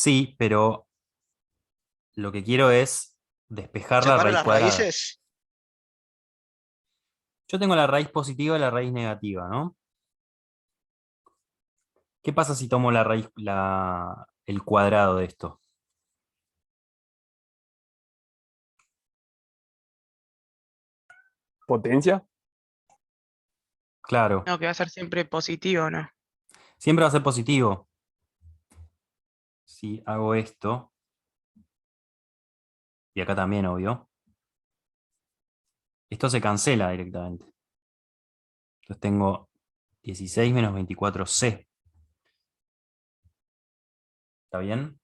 Sí, pero lo que quiero es despejar la Separa raíz las cuadrada. raíces. Yo tengo la raíz positiva y la raíz negativa, ¿no? ¿Qué pasa si tomo la raíz, el cuadrado de esto? Potencia. Claro, No, que va a ser siempre positivo, ¿no? siempre va a ser positivo. Si hago esto, y acá también, obvio, esto se cancela directamente. Entonces tengo 16 menos 24c. ¿Está bien?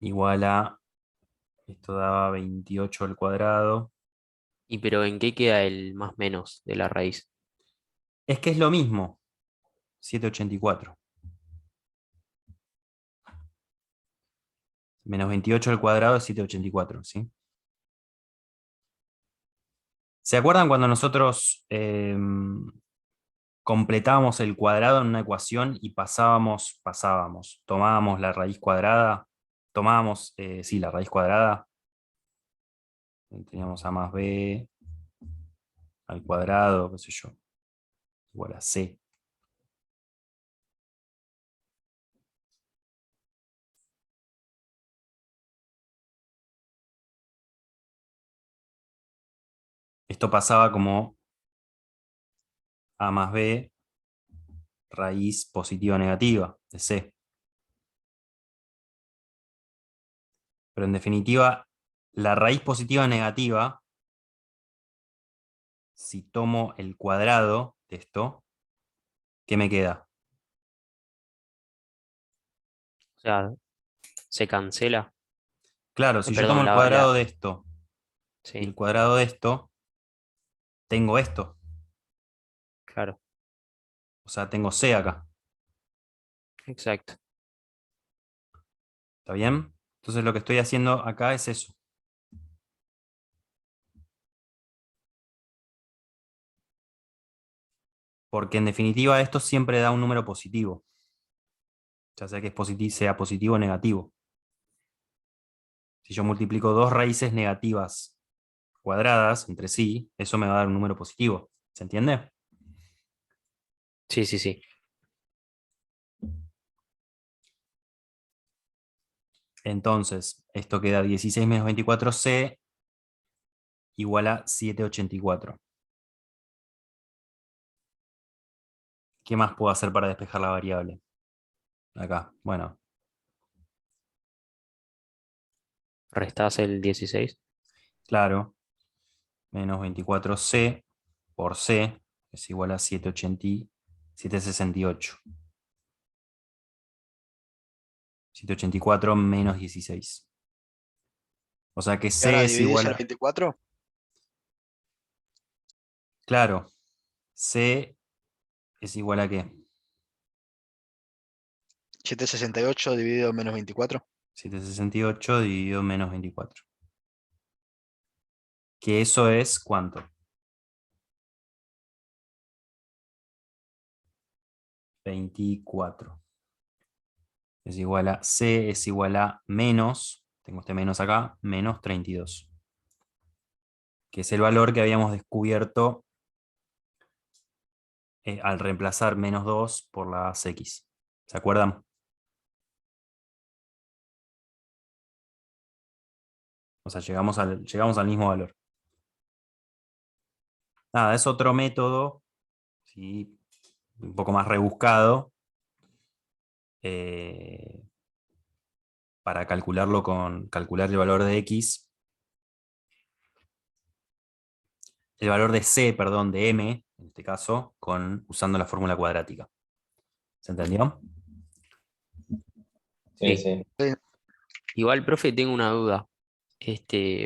Igual a, esto daba 28 al cuadrado. ¿Y pero en qué queda el más menos de la raíz? Es que es lo mismo, 784. Menos 28 al cuadrado es 784, ¿sí? ¿Se acuerdan cuando nosotros completábamos el cuadrado en una ecuación y tomábamos la raíz cuadrada, tomábamos, sí, la raíz cuadrada, teníamos a más b al cuadrado, qué sé yo, igual a c. Esto pasaba como a más b raíz positiva o negativa de c. Pero en definitiva, la raíz positiva o negativa, si tomo el cuadrado de esto, ¿qué me queda? O sea, se cancela. Claro, si yo tomo Perdón, el cuadrado de esto y el sí, cuadrado de esto, tengo esto. claro, O sea, tengo c acá. exacto. ¿Está bien? Entonces lo que estoy haciendo acá es eso. Porque en definitiva esto siempre da un número positivo. Ya sea que sea positivo o negativo. Si yo multiplico dos raíces negativas cuadradas entre sí, eso me va a dar un número positivo. ¿Se entiende? Sí, sí, sí. Entonces, esto queda 16 menos 24c igual a 784. ¿Qué más puedo hacer para despejar la variable? Acá, bueno, Restás el 16. claro, menos 24c por c es igual a 768. 784 menos 16. O sea que Y ahora c es dividís igual el a... 24. Claro, c es igual a qué? 768 dividido en menos 24. 768 dividido menos 24. Que eso es ¿cuánto? 24. Es igual a c es igual a menos, tengo este menos acá, menos 32. Que es el valor que habíamos descubierto al reemplazar menos 2 por las x. ¿Se acuerdan? O sea, llegamos al mismo valor. Nada, es otro método, ¿sí? Un poco más rebuscado, eh, para calcular el valor de x, el valor de c, perdón, de m, en este caso, usando la fórmula cuadrática. ¿Se entendió? Sí, Sí. sí. Igual, profe, tengo una duda.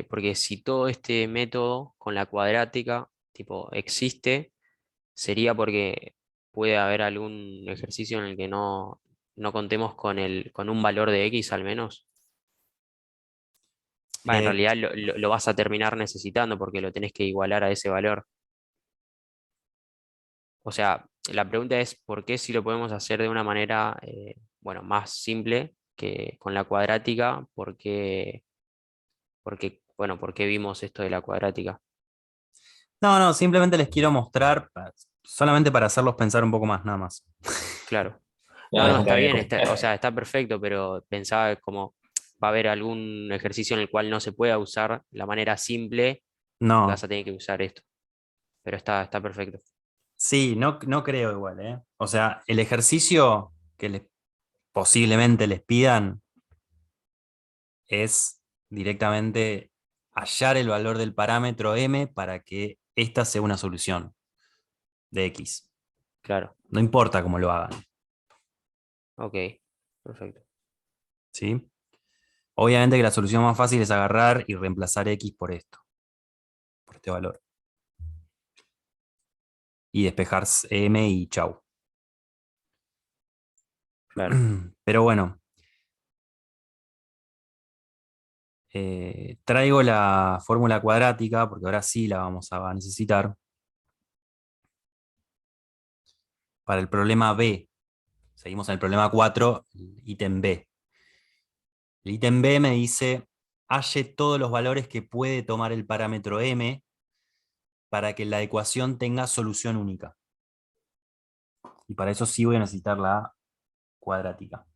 Porque si todo este método con la cuadrática, tipo, existe, sería porque puede haber algún ejercicio en el que no contemos con un valor de x al menos. Va, en Eh, realidad lo vas a terminar necesitando porque lo tenés que igualar a ese valor. O sea, La pregunta es, ¿por qué si lo podemos hacer de una manera, bueno, más simple que con la cuadrática? Bueno, ¿por qué vimos esto de la cuadrática? No, no, simplemente les quiero mostrar, solamente para hacerlos pensar un poco más, nada más. Claro. No, No, no, está está bien. bien, o sea, está perfecto, pero pensaba como va a haber algún ejercicio en el cual no se pueda usar la manera simple y vas No, a tener que usar esto. Pero está perfecto. sí, no, no creo igual, ¿eh? O sea, el ejercicio que posiblemente les pidan es directamente hallar el valor del parámetro m para que esta sea una solución de x. Claro. No importa cómo lo hagan, Ok. Perfecto. ¿sí? Obviamente que la solución más fácil es agarrar y reemplazar x por esto, por este valor. Y despejar m y chau. Claro. Pero bueno, traigo la fórmula cuadrática, porque ahora sí la vamos a necesitar, para el problema B. Seguimos en el problema 4, ítem B. El ítem B me dice, halle todos los valores que puede tomar el parámetro m para que la ecuación tenga solución única. Y para eso sí voy a necesitar la cuadrática.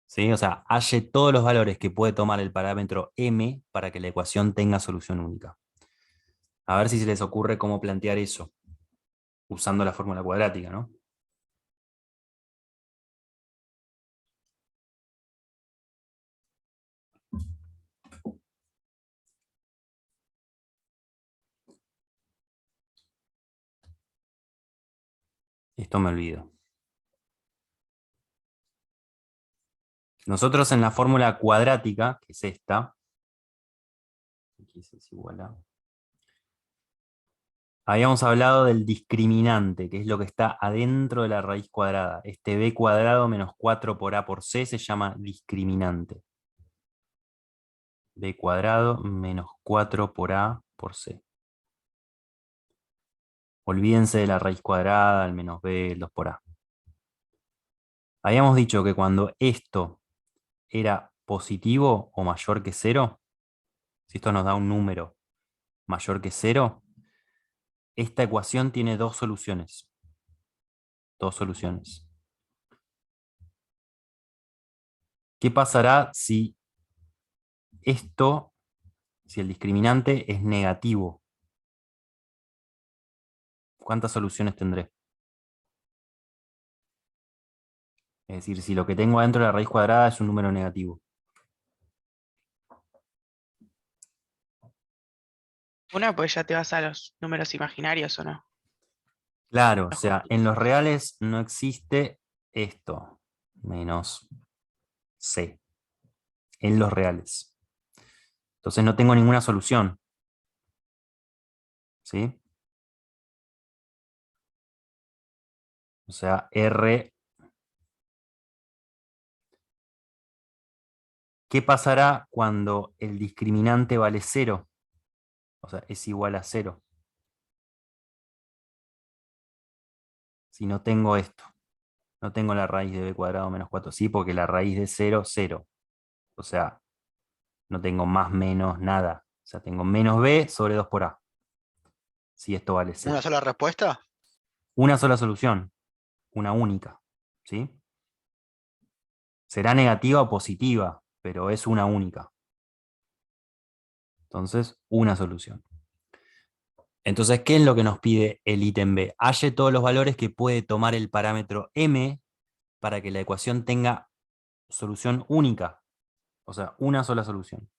¿Sí? O sea, halle todos los valores que puede tomar el parámetro m para que la ecuación tenga solución única. A ver si se les ocurre cómo plantear eso, usando la fórmula cuadrática, ¿no? Esto me olvido. Nosotros en la fórmula cuadrática, que es esta, x es igual a... Habíamos hablado del discriminante, que es lo que está adentro de la raíz cuadrada. Este b cuadrado menos 4 por a por c se llama discriminante. B cuadrado menos 4 por a por c. Olvídense de la raíz cuadrada, el menos b, el 2 por a. Habíamos dicho que cuando esto era positivo o mayor que 0, si esto nos da un número mayor que 0, esta ecuación tiene dos soluciones. Dos soluciones. ¿Qué pasará si esto, si el discriminante es negativo? ¿Cuántas soluciones tendré? Es decir, si lo que tengo adentro de la raíz cuadrada es un número negativo. Una, pues ya te vas a los números imaginarios, ¿o no? Claro, o Los sea, en los reales no existe esto, menos c, en los reales. Entonces no tengo ninguna solución. ¿Sí? O sea, R. ¿Qué pasará cuando el discriminante vale 0? O sea, es igual a 0. Si no tengo esto. No tengo la raíz de b cuadrado menos 4. Sí, porque la raíz de 0, 0. O sea, no tengo más, menos, nada. O sea, tengo menos b sobre 2 por a. Si esto vale 0. ¿Una sola respuesta? Una sola solución. Una única. ¿Sí? Será negativa o positiva, pero es una única. Entonces, una solución. Entonces, ¿qué es lo que nos pide el ítem B? Halle todos los valores que puede tomar el parámetro m para que la ecuación tenga solución única. O sea, una sola solución.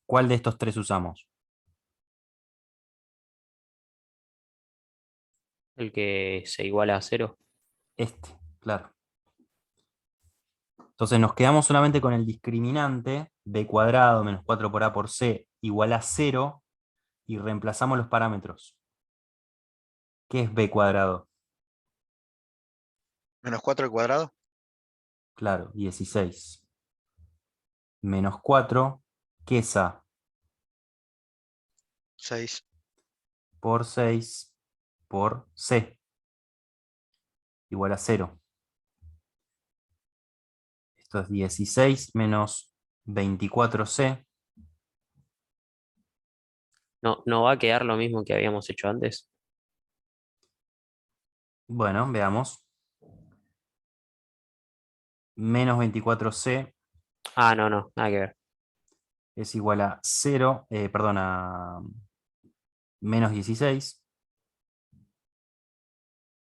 ¿Cuál de estos tres usamos? El que se iguala a 0. Este, claro. Entonces nos quedamos solamente con el discriminante b cuadrado menos 4 por a por c igual a 0 y reemplazamos los parámetros. ¿Qué es b cuadrado? Menos 4 al cuadrado. Claro, 16. Menos 4, ¿qué es a? 6. Por 6 por C, igual a 0. Esto es 16 menos 24C. No, no va a quedar lo mismo que habíamos hecho antes. Bueno, veamos. Menos 24C Ah, no, no, nada que ver. es igual a 0, perdón, a menos 16.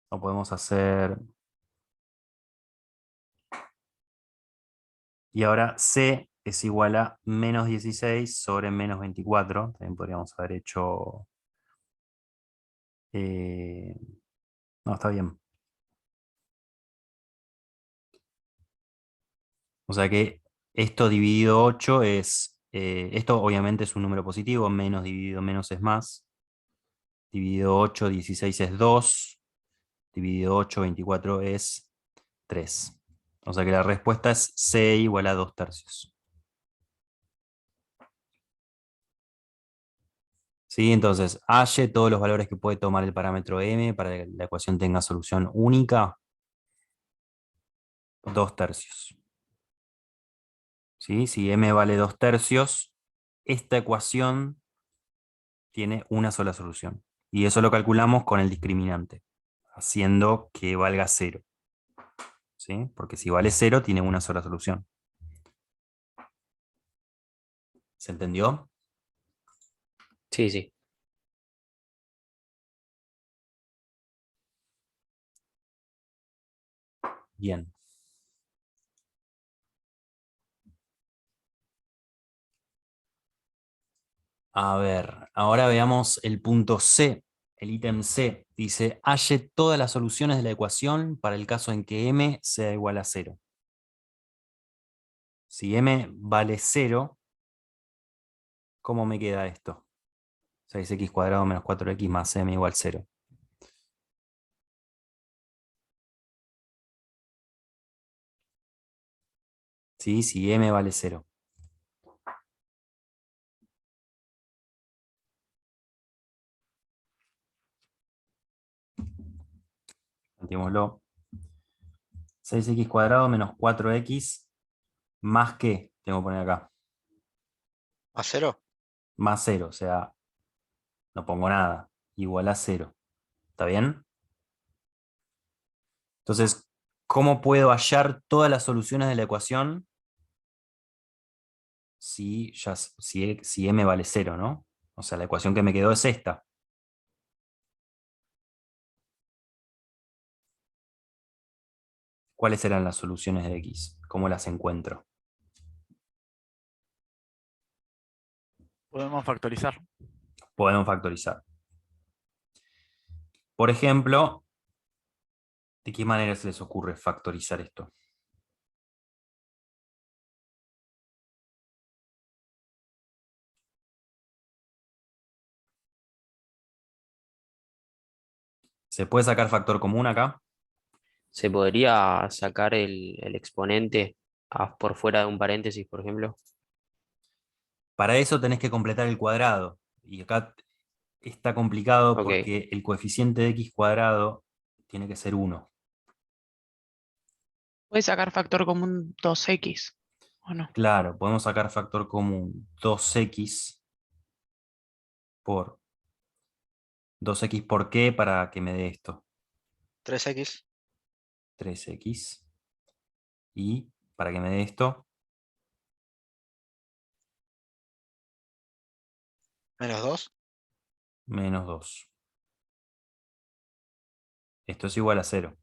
O podemos hacer... Y ahora C es igual a menos 16 sobre menos 24. También podríamos haber hecho... no, está bien. O sea que esto dividido 8 es... esto obviamente es un número positivo. Menos dividido menos es más. Dividido 8, 16 es 2. Dividido 8, 24 es 3. O sea que la respuesta es C igual a 2 tercios. ¿Sí? Entonces, halle todos los valores que puede tomar el parámetro m para que la ecuación tenga solución única. 2 tercios. ¿Sí? Si m vale 2 tercios, esta ecuación tiene una sola solución. Y eso lo calculamos con el discriminante, haciendo que valga 0. ¿Sí? Porque si vale 0, tiene una sola solución. ¿Se entendió? Sí, sí. Bien. A ver, ahora veamos el punto C, el ítem C. Dice, halle todas las soluciones de la ecuación para el caso en que m sea igual a 0. Si m vale 0, ¿cómo me queda esto? 6x cuadrado menos 4x más m igual 0. ¿Sí? Si m vale 0. Planteémoslo. 6x cuadrado menos 4x más qué, tengo que poner acá, ¿A cero? más 0, o sea, no pongo nada, igual a 0. ¿Está bien? Entonces, ¿cómo puedo hallar todas las soluciones de la ecuación si m vale 0, ¿no? O sea, la ecuación que me quedó es esta. ¿Cuáles eran las soluciones de x? ¿Cómo las encuentro? Podemos factorizar. Podemos factorizar. Por ejemplo, ¿de qué manera se les ocurre factorizar esto? ¿Se puede sacar factor común acá? ¿Se podría sacar el exponente por fuera de un paréntesis, por ejemplo? Para eso tenés que completar el cuadrado. Y acá está complicado Ok. porque el coeficiente de x cuadrado tiene que ser 1. Puedes sacar factor común 2x, ¿o no? Claro, podemos sacar factor común 2x por 2x por qué para que me dé esto. 3x 3x. Y para que me dé esto, menos 2. menos 2. Esto es igual a 0.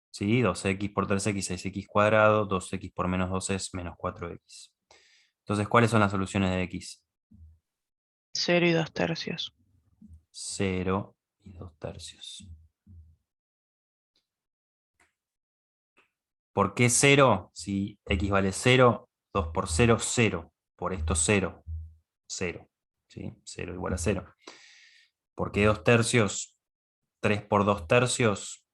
¿Sí? 2x por 3x, 6x cuadrado. 2x por menos 2 es menos 4x. Entonces, ¿cuáles son las soluciones de x? 0 y 2 tercios. 0 y 2 tercios. ¿Por qué 0? Si x vale 0, 2 por 0, 0. Por esto 0, 0. ¿Sí? 0 igual a 0. ¿Por qué 2 tercios? 3 por 2 tercios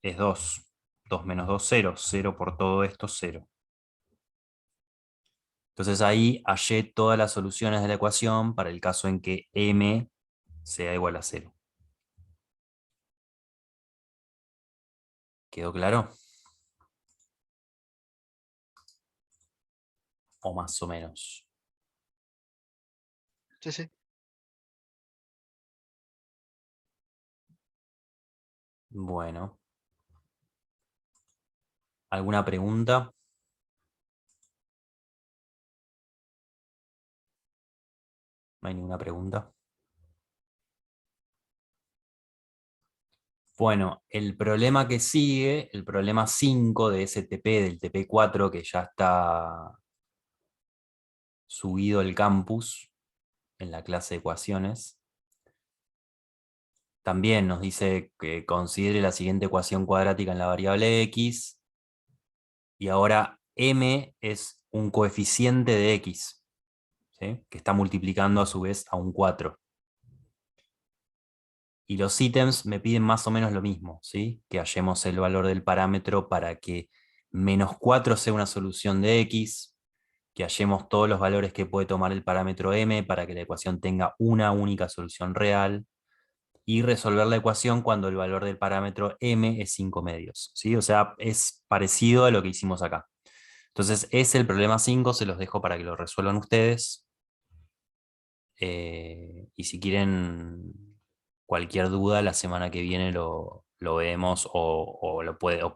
es 2. 2 menos 2, 0. 0 por todo esto, 0. Entonces ahí hallé todas las soluciones de la ecuación para el caso en que m sea igual a 0. ¿Quedó claro? O más o menos. Sí, sí. Bueno. ¿Alguna pregunta? ¿No hay ninguna pregunta? Bueno, el problema que sigue, el problema 5 de ese TP, del TP4, que ya está subido el campus en la clase de ecuaciones, también nos dice que considere la siguiente ecuación cuadrática en la variable x, y ahora m es un coeficiente de x, ¿sí? Que está multiplicando a su vez a un 4. Y los ítems me piden más o menos lo mismo, ¿sí? Que hallemos el valor del parámetro para que -4 sea una solución de x, que hallemos todos los valores que puede tomar el parámetro m para que la ecuación tenga una única solución real, y resolver la ecuación cuando el valor del parámetro m es 5 medios, ¿sí? O sea, es parecido a lo que hicimos acá. Entonces, es el problema 5, se los dejo para que lo resuelvan ustedes. Y si quieren cualquier duda, la semana que viene lo vemos o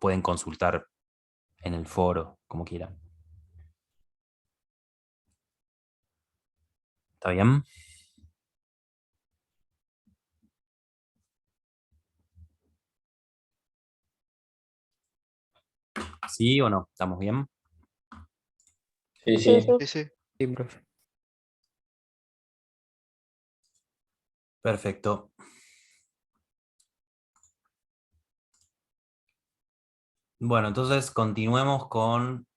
pueden consultar en el foro, como quieran. ¿Está bien? ¿Sí o no? ¿Estamos bien? Sí, Sí, sí. sí. Sí, sí. Sí, profe. Perfecto. Bueno, entonces continuemos con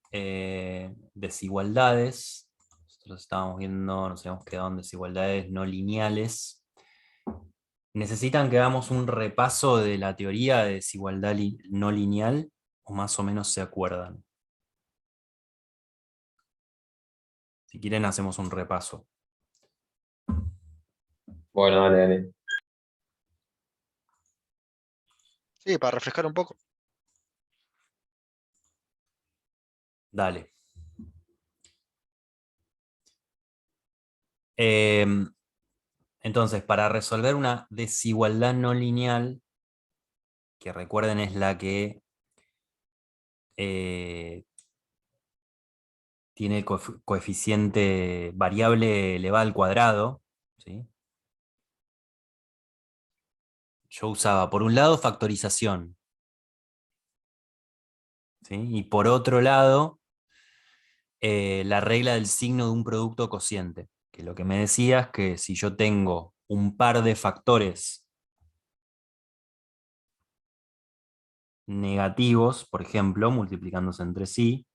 desigualdades. Nosotros estábamos viendo, nos habíamos quedado en desigualdades no lineales. ¿Necesitan que hagamos un repaso de la teoría de desigualdad no lineal o más o menos se acuerdan? Si quieren hacemos un repaso. Bueno, dale, dale. Sí, para refrescar un poco. Dale. Entonces, para resolver una desigualdad no lineal, que recuerden es la que tiene el coeficiente variable elevado al cuadrado, ¿sí? Yo usaba por un lado factorización, ¿sí? Y por otro lado la regla del signo de un producto cociente, que lo que me decía es que si yo tengo un par de factores negativos, por ejemplo, multiplicándose entre sí,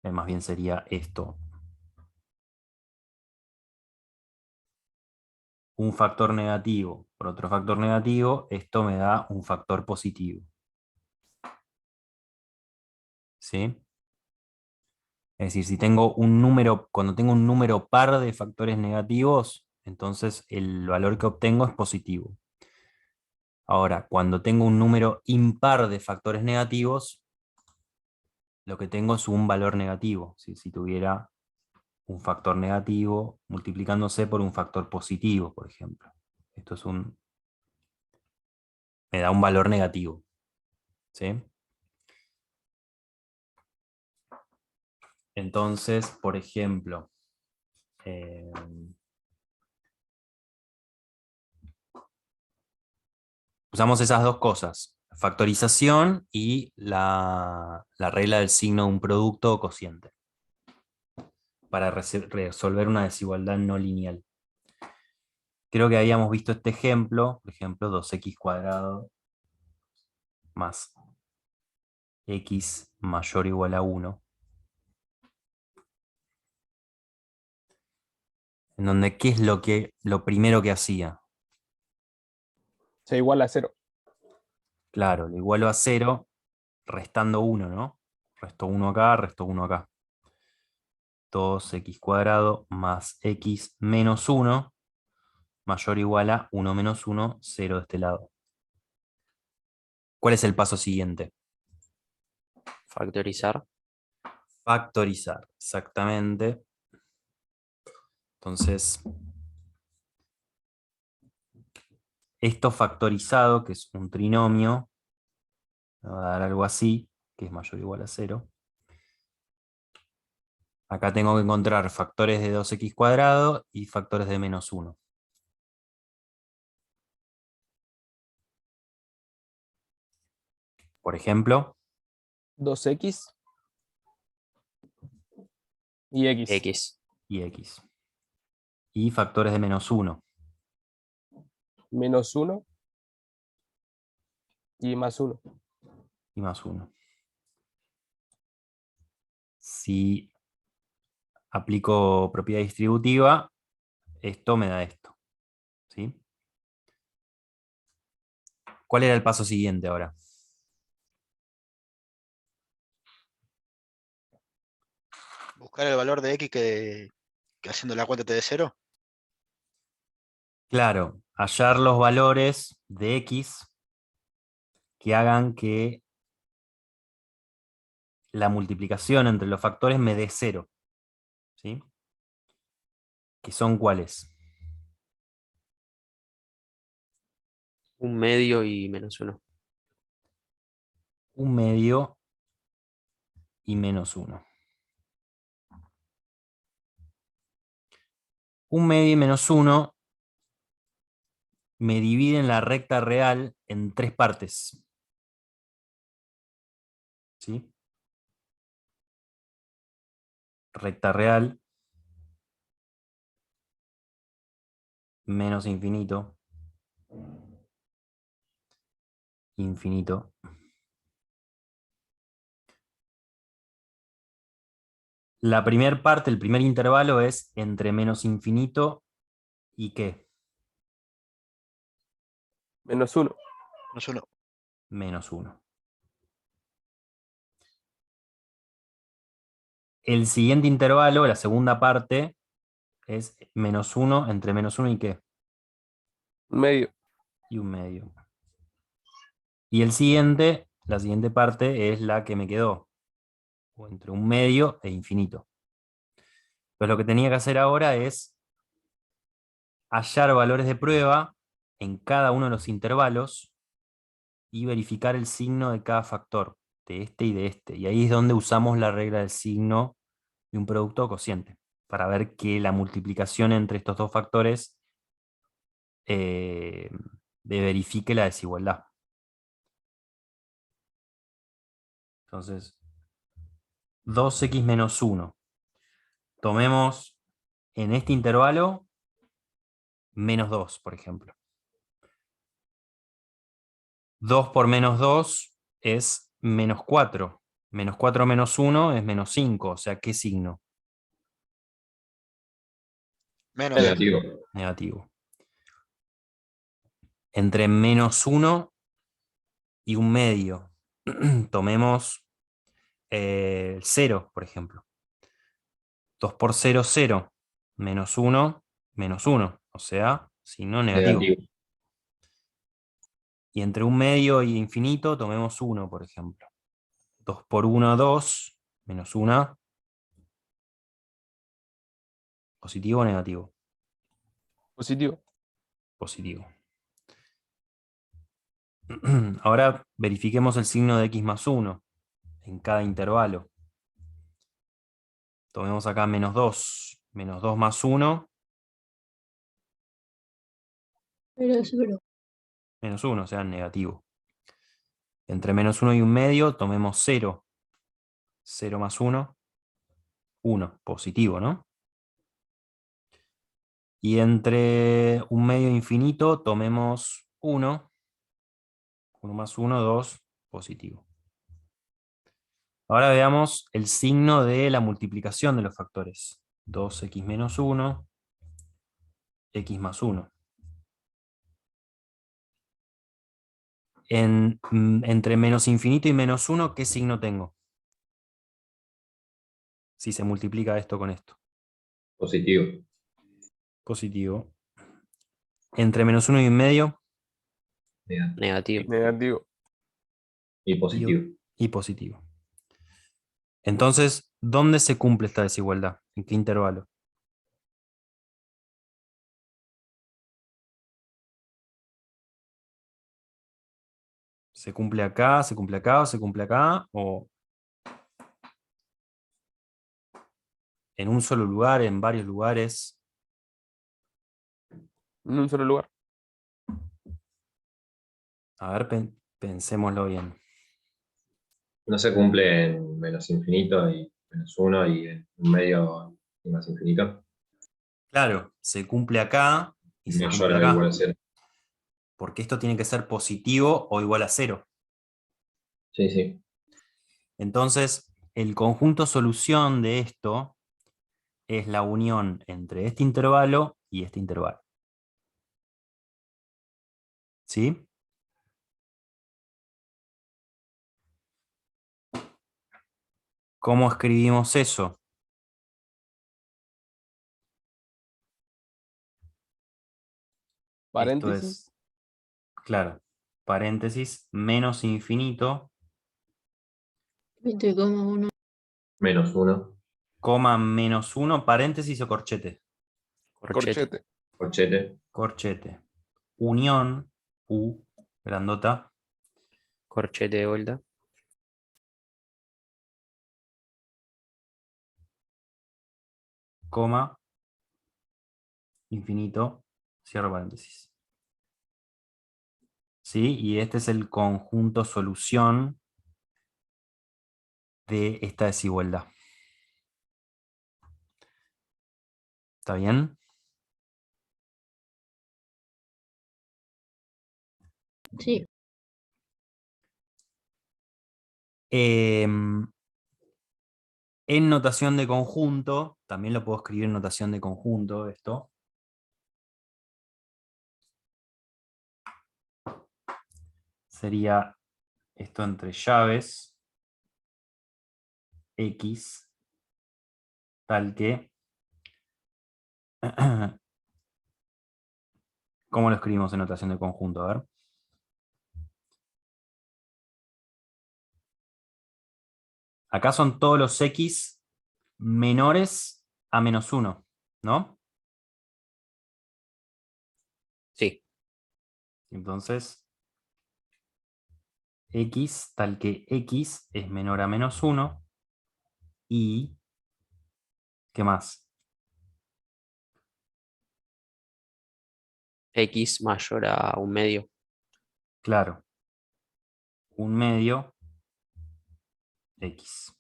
más bien sería esto. Un factor negativo por otro factor negativo, esto me da un factor positivo. ¿Sí? Es decir, si tengo un número, cuando tengo un número par de factores negativos, entonces el valor que obtengo es positivo. Ahora, cuando tengo un número impar de factores negativos, lo que tengo es un valor negativo. ¿Sí? Si tuviera un factor negativo multiplicándose por un factor positivo, por ejemplo. Esto es me da un valor negativo. ¿Sí? Entonces, por ejemplo, eh, usamos esas dos cosas, factorización y la regla del signo de un producto o cociente, para resolver una desigualdad no lineal. Creo que habíamos visto este ejemplo, por ejemplo, 2x² más x mayor o igual a 1, en donde ¿qué es lo primero que hacía? Se iguala a 0. Claro, lo igualo a 0 restando 1, ¿no? Resto 1 acá, resto 1 acá. 2x² más x menos 1 mayor o igual a 1 menos 1, 0 de este lado. ¿Cuál es el paso siguiente? Factorizar. Factorizar, exactamente. Entonces, esto factorizado, que es un trinomio, me va a dar algo así, que es mayor o igual a 0. Acá tengo que encontrar factores de 2x cuadrado y factores de menos 1. Por ejemplo, 2x y x. X. y x. Y factores de menos 1. Menos 1 y más 1. Y más 1. Si aplico propiedad distributiva, esto me da esto. ¿Sí? ¿Cuál era el paso siguiente ahora? Buscar el valor de X que haciendo la cuenta te dé 0. Claro, hallar los valores de x que hagan que la multiplicación entre los factores me dé 0. ¿Sí? ¿Que son cuáles? 1/2 y menos 1. 1/2 y menos 1. 1/2 y menos 1 me dividen la recta real en 3 partes. ¿Sí? Recta real menos infinito, infinito. La primera parte, el primer intervalo es entre menos infinito y ¿qué? Menos 1. Menos 1. Menos 1. El siguiente intervalo, la segunda parte, es menos 1 entre menos 1 y ¿qué? Medio. Y 1/2. Y el siguiente, la siguiente parte es la que me quedó, o entre 1/2 e infinito. Entonces lo que tenía que hacer ahora es hallar valores de prueba en cada uno de los intervalos y verificar el signo de cada factor, de este y de este. Y ahí es donde usamos la regla del signo de un producto cociente, para ver que la multiplicación entre estos dos factores eh, verifique la desigualdad. Entonces, 2x menos 1. Tomemos en este intervalo menos 2, por ejemplo. 2 por menos 2 es menos 4. Menos 4 menos 1 es menos 5. O sea, ¿qué signo? Menos. Negativo. Negativo. Entre menos 1 y 1/2. Tomemos 0, por ejemplo. 2 por 0, 0. Menos 1, menos 1. O sea, signo negativo. Negativo. Y entre 1/2 y infinito, tomemos 1, por ejemplo. 2 por 1, 2. Menos 1. ¿Positivo o negativo? Positivo. Positivo. Ahora verifiquemos el signo de x más 1 en cada intervalo. Tomemos acá menos 2. Menos 2 más 1. Menos 1, o sea, negativo. Entre menos 1 y 1/2, tomemos 0. 0 más 1. 1. Positivo, ¿no? Y entre 1/2 e infinito, tomemos 1. 1 más 1, 2. Positivo. Ahora veamos el signo de la multiplicación de los factores. 2x menos 1, x más 1. Entre menos infinito y menos 1, ¿qué signo tengo? Si se multiplica esto con esto. Positivo. Positivo. Entre menos 1 y 1/2, Negativo. Negativo. Negativo. Y positivo. y positivo. Entonces, ¿dónde se cumple esta desigualdad? ¿En qué intervalo? ¿Se cumple acá, se cumple acá o se cumple acá? ¿O en un solo lugar, en varios lugares? En un solo lugar. A ver, pensémoslo bien. No se cumple en menos infinito y menos uno y en un medio y más infinito. Claro, se cumple acá y se Mayor cumple o igual acá. a cero. Porque esto tiene que ser positivo o igual a cero. Sí, sí. Entonces, el conjunto solución de esto es la unión entre este intervalo y este intervalo. ¿Sí? ¿Cómo escribimos eso? Esto Paréntesis. es, claro, paréntesis, menos infinito, 20,1. Menos uno. coma menos 1, paréntesis o corchete. Corchete. Corchete. Corchete. Corchete. Unión, U, grandota, Corchete de vuelta. coma, infinito, cierro paréntesis. ¿Sí? Y este es el conjunto solución de esta desigualdad. ¿Está bien? Sí, En notación de conjunto, también lo puedo escribir en notación de conjunto, esto. Sería esto entre llaves, X, tal que... ¿Cómo lo escribimos en notación de conjunto? A ver. Acá son todos los X menores a menos 1, ¿no? Sí. Entonces, X tal que X es menor a menos 1 y... ¿Qué más? X mayor a un medio. Claro. Un medio X.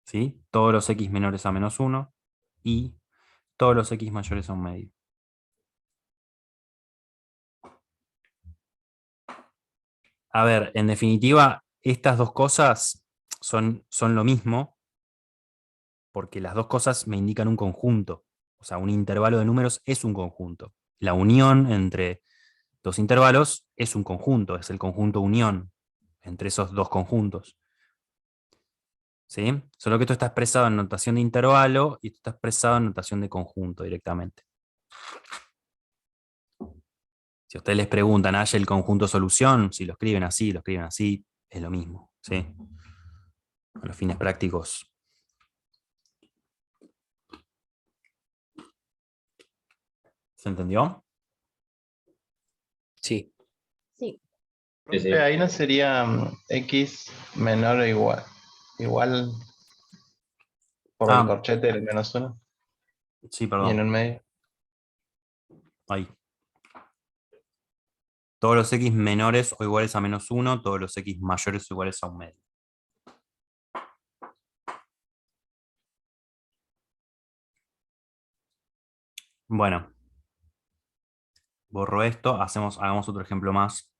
¿Sí? Todos los X menores a menos 1 y todos los X mayores a un medio. A ver, en definitiva, estas dos cosas son lo mismo, porque las dos cosas me indican un conjunto. O sea, un intervalo de números es un conjunto. La unión entre dos intervalos es un conjunto, es el conjunto unión entre esos dos conjuntos. ¿Sí? Solo que esto está expresado en notación de intervalo y esto está expresado en notación de conjunto directamente. Si ustedes les preguntan, ¿hay el conjunto solución? Si lo escriben así, es lo mismo. ¿Sí? A los fines prácticos. ¿Se entendió? Sí. sí. Sí, sí. Ahí no sería X menor o igual por el Ah, corchete del menos uno sí, y en perdón. el medio. Ahí. Todos los X menores o iguales a menos 1, todos los X mayores o iguales a un medio. Bueno, borro esto, hagamos otro ejemplo más.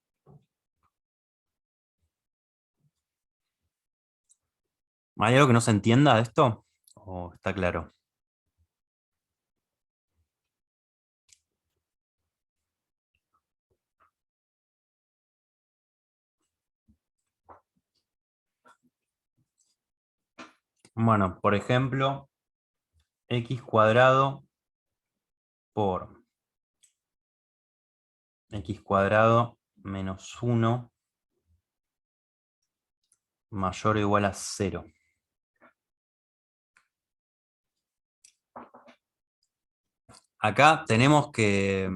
¿Hay algo que no se entienda de esto? ¿O está claro? Bueno, por ejemplo, x cuadrado por x cuadrado menos 1 mayor o igual a 0. Acá tenemos que,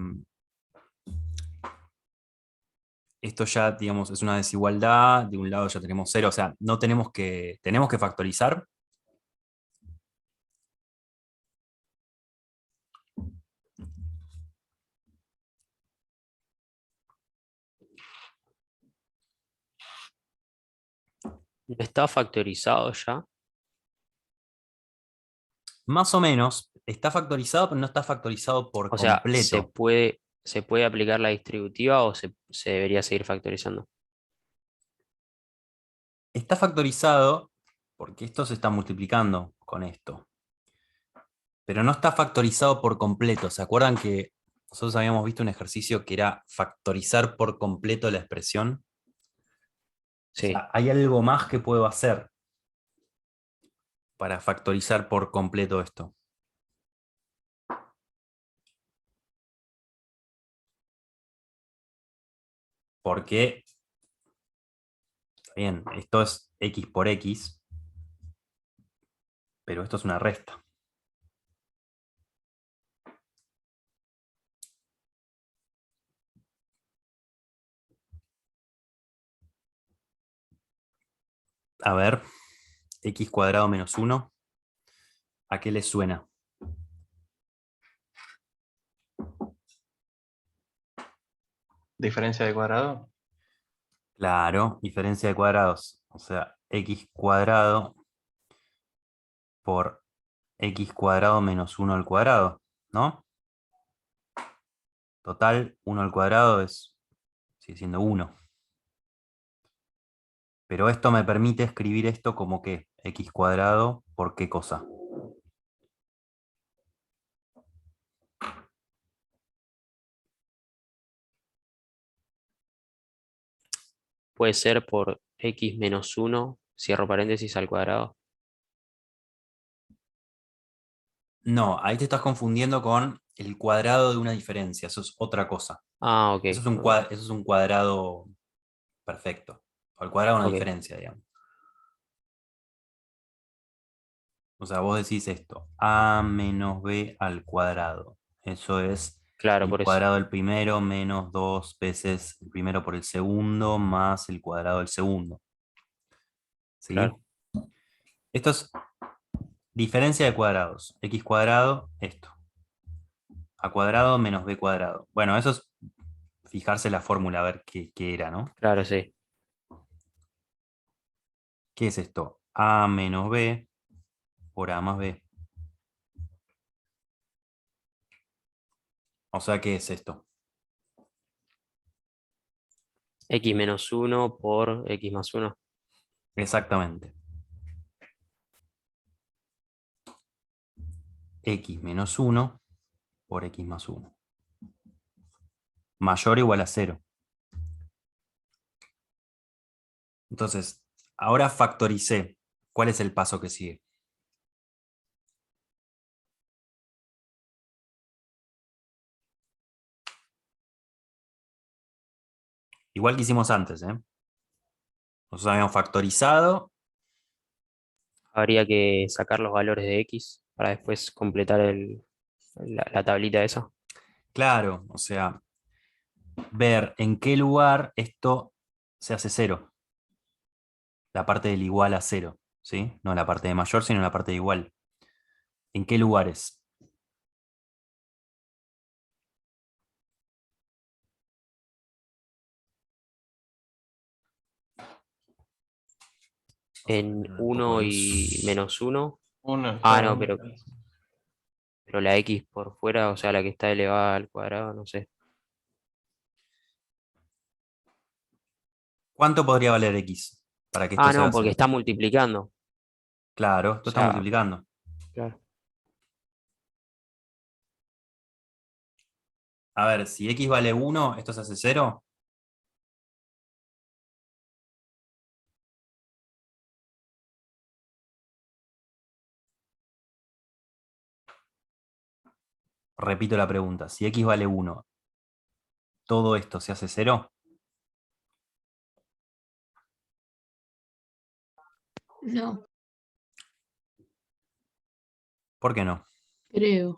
esto ya, digamos, es una desigualdad, de un lado ya tenemos 0, o sea, no tenemos que factorizar. ¿No está factorizado ya? Más o menos, está factorizado, pero no está factorizado por O sea, completo. se puede aplicar la distributiva o se debería seguir factorizando? Está factorizado porque esto se está multiplicando con esto. Pero no está factorizado por completo. ¿Se acuerdan que nosotros habíamos visto un ejercicio que era factorizar por completo la expresión? O Sí. sea, hay algo más que puedo hacer para factorizar por completo esto. Porque, bien, esto es x por x, pero esto es una resta. A ver, x cuadrado menos 1, ¿a qué le suena? Diferencia de cuadrado. Claro, diferencia de cuadrados. O sea, x cuadrado por x cuadrado menos 1 al cuadrado, ¿no? Total, 1 al cuadrado sigue siendo 1. Pero esto me permite escribir esto como que x cuadrado por qué cosa. Puede ser por x menos 1, cierro paréntesis al cuadrado. No, ahí te estás confundiendo con el cuadrado de una diferencia. Eso es otra cosa. Ah, ok. Eso es un cuadrado perfecto. O el cuadrado de una Ok, diferencia, digamos. O sea, vos decís esto, a menos b al cuadrado. Eso es claro, el por eso. cuadrado del primero menos 2 veces el primero por el segundo más el cuadrado del segundo. ¿Sí? Claro. Esto es diferencia de cuadrados. X cuadrado, esto. A cuadrado menos b cuadrado. Bueno, eso es fijarse la fórmula, a ver qué era, ¿no? Claro, sí. ¿Qué es esto? A menos b por a más b. O sea, ¿qué es esto? X menos 1 por x más 1. Exactamente. X menos 1 por x más 1. Mayor o igual a 0. Entonces, ahora factoricé. ¿Cuál es el paso que sigue? Igual que hicimos antes, ¿eh? Nosotros habíamos factorizado. Habría que sacar los valores de x para después completar la tablita esa. Claro, o sea, ver en qué lugar esto se hace 0. La parte del igual a 0, ¿sí? No la parte de mayor, sino la parte de igual. ¿En qué lugares? Vamos a En poner un poco 1 de y luz. menos 1. Uno, Ah, claro, no, uno. pero la x por fuera, o sea, la que está elevada al cuadrado, no sé. ¿Cuánto podría valer x para que esto Ah, sea no, porque 0? está multiplicando. Claro, O esto está sea, multiplicando. claro. A ver, si x vale 1, ¿esto se hace 0? Repito la pregunta. Si x vale 1, ¿todo esto se hace 0? No, ¿Por qué no? creo.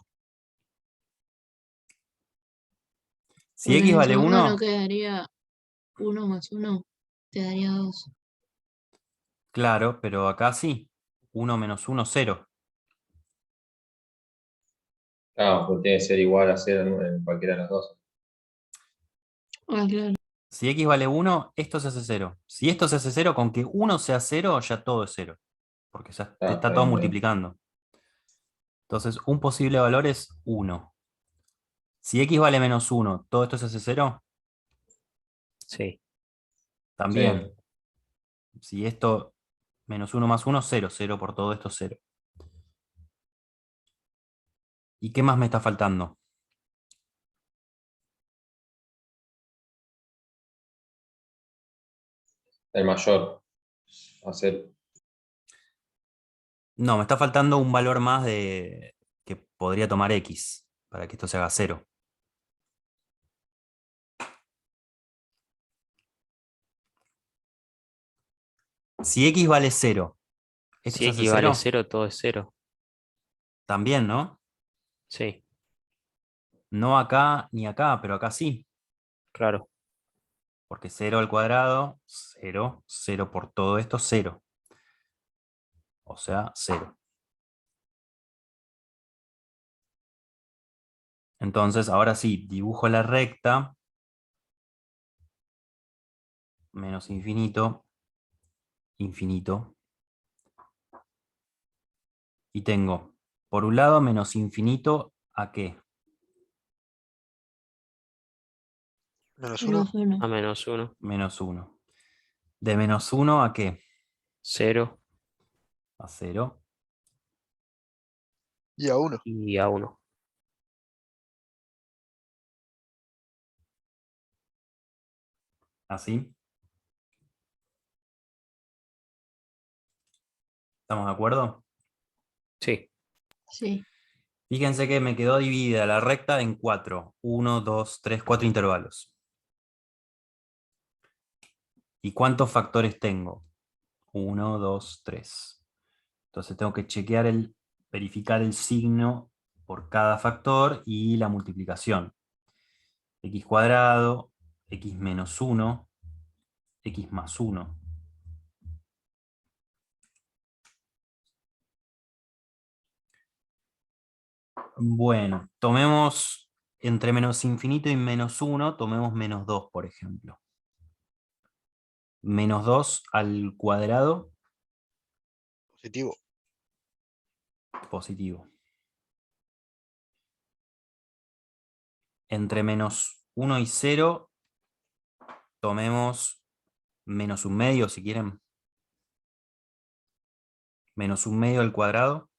Si Porque en x el vale segundo no 1, quedaría 1 más 1, te daría 2. claro, pero acá sí. 1 menos 1, 0. Claro, pues tiene que ser igual a 0 en cualquiera de las dos. Ah, claro. Si x vale 1, esto se hace 0. Si esto se hace 0, con que 1 sea 0, ya todo es 0. Porque ya te Ah, está está todo bien, está bien. multiplicando. Entonces, un posible valor es 1. Si x vale menos 1, ¿todo esto se hace 0? Sí. También. Sí. Si esto menos 1 más 1, 0. 0 por todo esto, 0. ¿Y qué más me está faltando? El mayor a 0. No, me está faltando un valor más de que podría tomar x para que esto se haga 0. Si x vale 0, ¿esto Si se hace x vale 0? 0, todo es 0. También, ¿no? Sí, No acá ni acá, pero acá sí. claro. Porque 0 al cuadrado, 0. 0 por todo esto, 0. O sea, 0. Entonces, ahora sí, dibujo la recta. Menos infinito. Infinito. Y tengo, por un lado, menos infinito, ¿a qué? Menos 1, Menos 1. A menos 1, Menos 1. De menos 1 ¿a qué? 0 A 0. y a 1. y a 1. Así. ¿Estamos de acuerdo? Sí. Sí. Fíjense que me quedó dividida la recta en 4. 1, 2, 3, 4 intervalos. ¿Y cuántos factores tengo? 1, 2, 3. Entonces tengo que verificar el signo por cada factor y la multiplicación. X cuadrado, x menos 1, x más 1. Bueno, tomemos entre menos infinito y menos 1, tomemos menos 2, por ejemplo. Menos 2 al cuadrado, Positivo. positivo. Entre menos 1 y 0, tomemos menos un medio, si quieren. Menos un medio al cuadrado,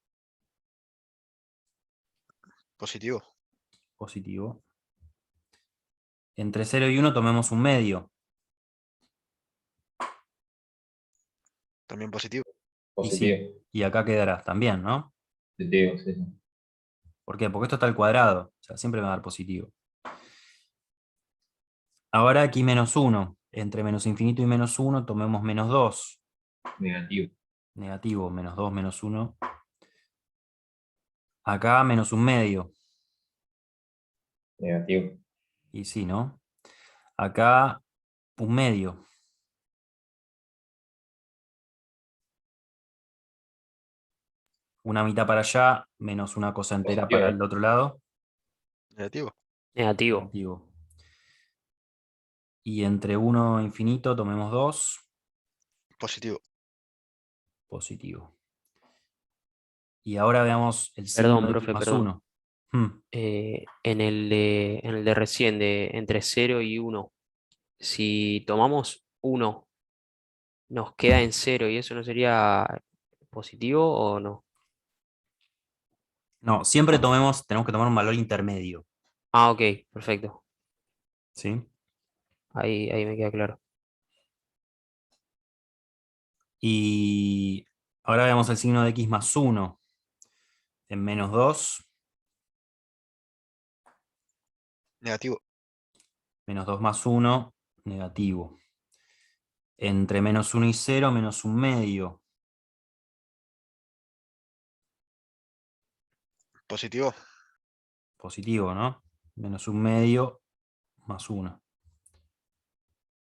Positivo. positivo. Entre 0 y 1 tomemos un medio. También positivo. Y sí, Positivo. y acá quedará también, ¿no? Positivo, sí, sí. ¿Por qué? Porque esto está al cuadrado, o sea, siempre me va a dar positivo. Ahora aquí menos 1. Entre menos infinito y menos 1 tomemos menos 2. Negativo. Negativo, menos 2, menos 1. Acá menos un medio. Negativo. Y sí, ¿no? Acá un medio. Una mitad para allá, menos una cosa entera para el Positivo. otro lado. Negativo. Negativo. Negativo. Y entre 1 e infinito tomemos 2. Positivo. Positivo. Y ahora veamos el signo Perdón, de x profe, más perdón. 1. En el de recién, de entre 0 y 1, si tomamos 1, nos queda en 0 y eso no sería positivo o no. No, siempre tenemos que tomar un valor intermedio. Ah, ok, perfecto. ¿Sí? Ahí me queda claro. Y ahora veamos el signo de x más 1. En menos 2. Negativo. Menos 2 más 1, negativo. Entre menos 1 y 0, menos un medio. Positivo. Positivo, ¿no? Menos un medio más 1.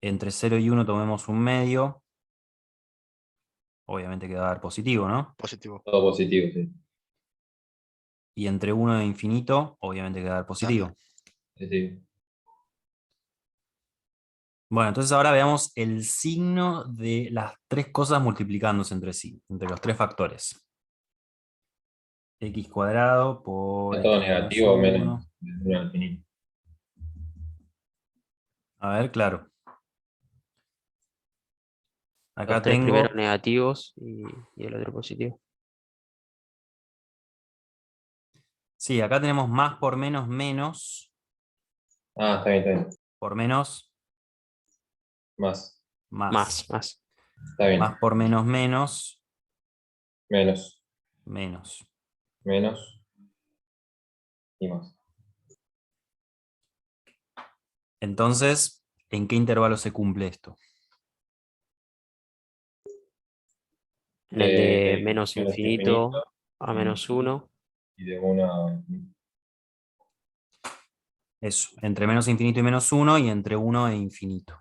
Entre 0 y 1 tomemos un medio. Obviamente que va a dar positivo, ¿no? Positivo. Todo positivo, sí. Y entre 1 e infinito, obviamente que va a dar positivo. Sí, sí. Bueno, entonces ahora veamos el signo de las tres cosas multiplicándose entre sí, entre los tres factores. X cuadrado por ¿Es todo x menos negativo o 1. menos? De 1 al infinito. A ver, claro. Los Acá tres primeros tengo, negativos y el otro positivo. sí, acá tenemos más por menos menos, Ah, está bien, está bien. por menos Más. más. Más. Está bien. Más por menos menos, Menos. menos. Menos. Y más. Entonces, ¿en qué intervalo se cumple esto? En el de De menos menos infinito infinito a menos 1. y de 1 a infinito. Eso, entre menos infinito y menos 1 y entre 1 e infinito.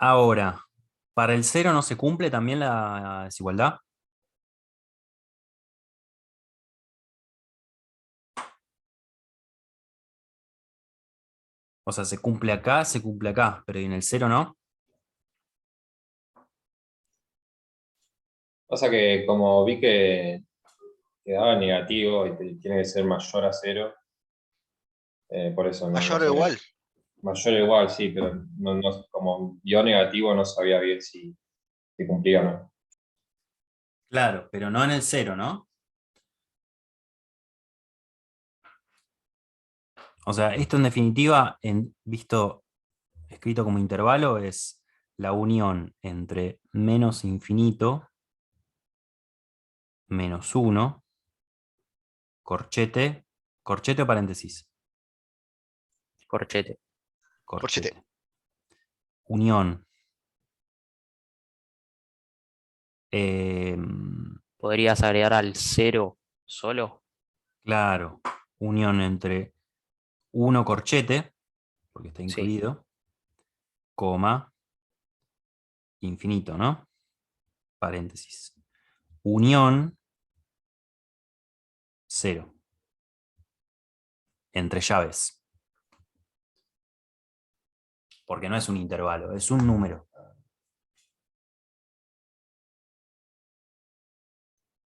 Ahora, ¿para el 0 no se cumple también la desigualdad? O sea, se cumple acá, pero en el 0 no. Pasa que como vi que quedaba negativo y tiene que ser mayor a 0, por eso no Mayor o sabía. igual. Mayor o igual, sí, pero como dio negativo no sabía bien si cumplía o no. Claro, pero no en el 0, ¿no? O sea, esto en definitiva, visto escrito como intervalo, es la unión entre menos infinito, menos 1, corchete, corchete o paréntesis, Corchete. corchete. Unión. ¿Podrías agregar al 0 solo? Claro, unión entre 1 corchete, porque está Sí. incluido, coma, infinito, ¿no? Paréntesis. Unión 0. Entre llaves. Porque no es un intervalo, es un número.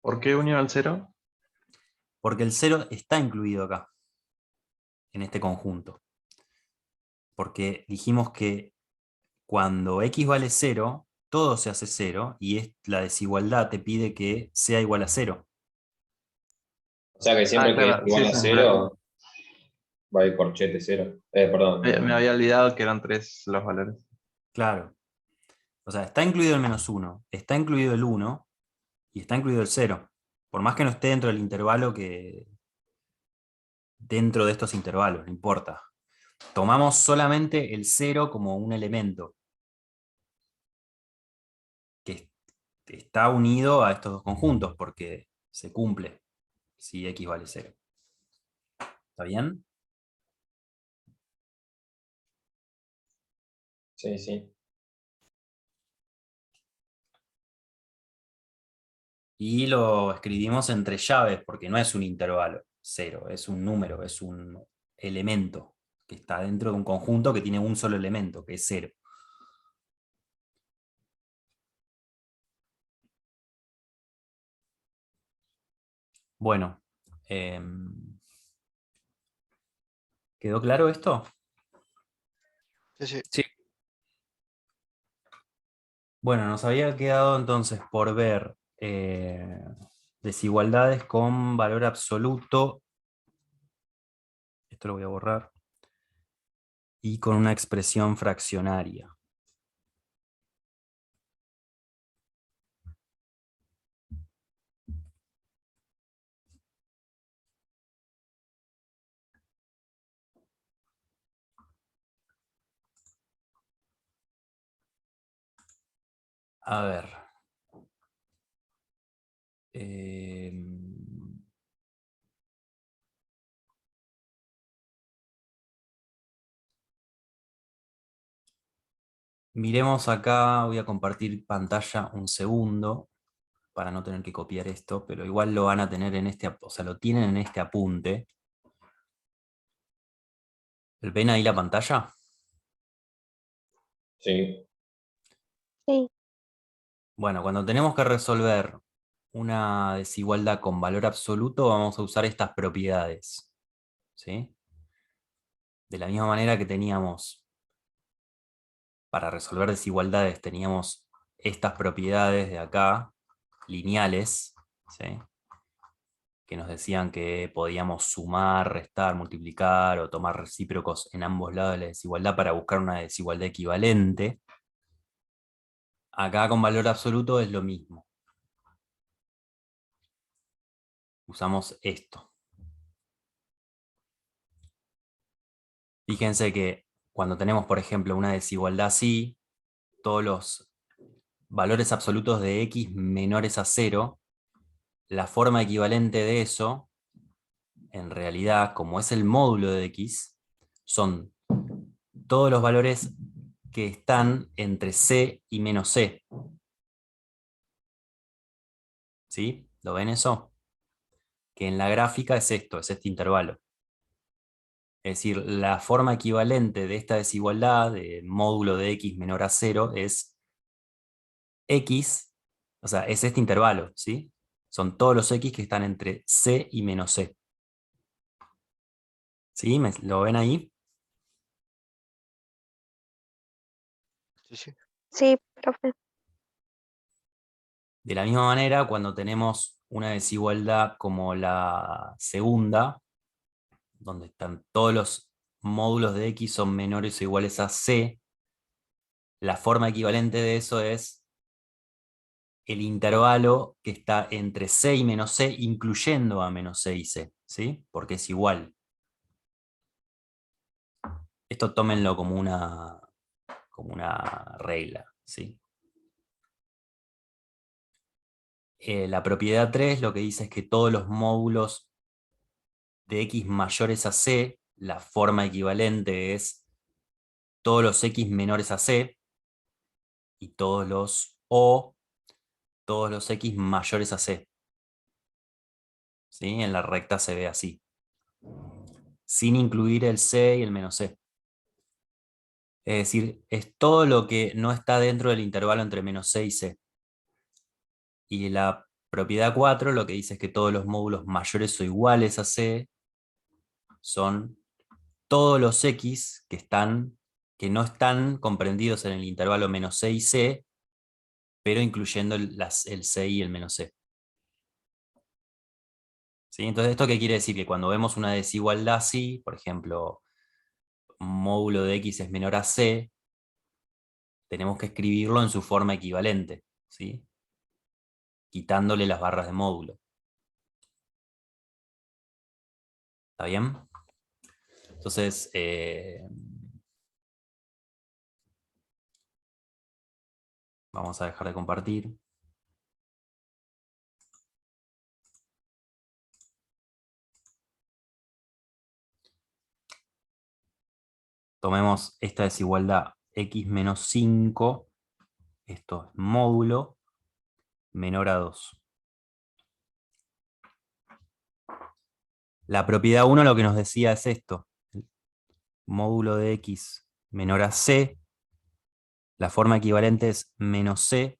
¿Por qué unió al 0? Porque el 0 está incluido acá, en este conjunto. Porque dijimos que cuando x vale 0, todo se hace 0 y la desigualdad te pide que sea igual a 0. O sea que siempre que es Claro, igual sí, a sí. 0, va a ir corchete 0. Perdón. Me había olvidado que eran 3 los valores. Claro. O sea, está incluido el menos 1, está incluido el 1 y está incluido el 0. Por más que no esté dentro del intervalo que... Dentro de estos intervalos, no importa. Tomamos solamente el 0 como un elemento que está unido a estos dos conjuntos porque se cumple si x vale 0. ¿Está bien? Sí, sí. Y lo escribimos entre llaves porque no es un intervalo 0, es un número, es un elemento que está dentro de un conjunto que tiene un solo elemento, que es 0. Bueno, ¿quedó claro esto? Sí, sí. Sí. Bueno, nos había quedado entonces por ver desigualdades con valor absoluto. Esto lo voy a borrar. Y con una expresión fraccionaria. A ver. Eh, Miremos acá, voy a compartir pantalla un segundo para no tener que copiar esto, pero igual lo van a tener en este, o sea, lo tienen en este apunte. ¿Ven ahí la pantalla? Sí. Sí. Bueno, cuando tenemos que resolver una desigualdad con valor absoluto, vamos a usar estas propiedades, ¿sí? De la misma manera que teníamos, para resolver desigualdades, teníamos estas propiedades de acá, lineales, ¿sí? Que nos decían que podíamos sumar, restar, multiplicar o tomar recíprocos en ambos lados de la desigualdad para buscar una desigualdad equivalente. Acá con valor absoluto es lo mismo. Usamos esto. Fíjense que cuando tenemos, por ejemplo, una desigualdad así, todos los valores absolutos de x menores a 0, la forma equivalente de eso, en realidad, como es el módulo de x, son todos los valores que están entre c y menos c. ¿Sí? ¿Lo ven eso? Que en la gráfica es esto, es este intervalo. Es decir, la forma equivalente de esta desigualdad, de módulo de x menor a 0, es x, o sea, es este intervalo, ¿sí? Son todos los x que están entre c y menos c. ¿Sí? ¿Lo ven ahí? Sí, sí. Sí, profe. De la misma manera, cuando tenemos una desigualdad como la segunda, donde están todos los módulos de x son menores o iguales a c, la forma equivalente de eso es el intervalo que está entre c y menos c, incluyendo a menos c y c, ¿sí? Porque es igual. Esto tómenlo como una regla, ¿sí? La propiedad 3 lo que dice es que todos los módulos de x mayores a c, la forma equivalente es todos los x menores a c y todos los x mayores a c. ¿Sí? En la recta se ve así, sin incluir el c y el menos c. Es decir, es todo lo que no está dentro del intervalo entre menos c y c. Y la propiedad 4 lo que dice es que todos los módulos mayores o iguales a c son todos los x que no están comprendidos en el intervalo menos c y c, pero incluyendo el c y el menos c. ¿Sí? Entonces, ¿esto qué quiere decir? Que cuando vemos una desigualdad así, por ejemplo, módulo de x es menor a c, tenemos que escribirlo en su forma equivalente, ¿sí? Quitándole las barras de módulo. ¿Está bien? Entonces, vamos a dejar de compartir. Tomemos esta desigualdad x menos 5, esto es módulo, menor a 2. La propiedad 1 lo que nos decía es esto. Módulo de x menor a c, la forma equivalente es menos c,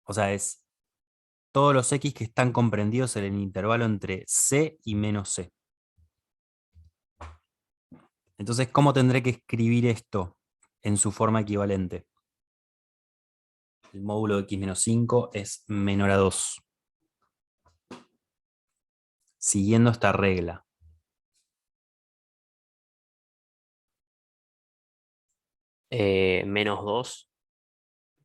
o sea, es todos los x que están comprendidos en el intervalo entre c y menos c. Entonces, ¿cómo tendré que escribir esto en su forma equivalente? El módulo de x menos 5 es menor a 2. Siguiendo esta regla. Menos 2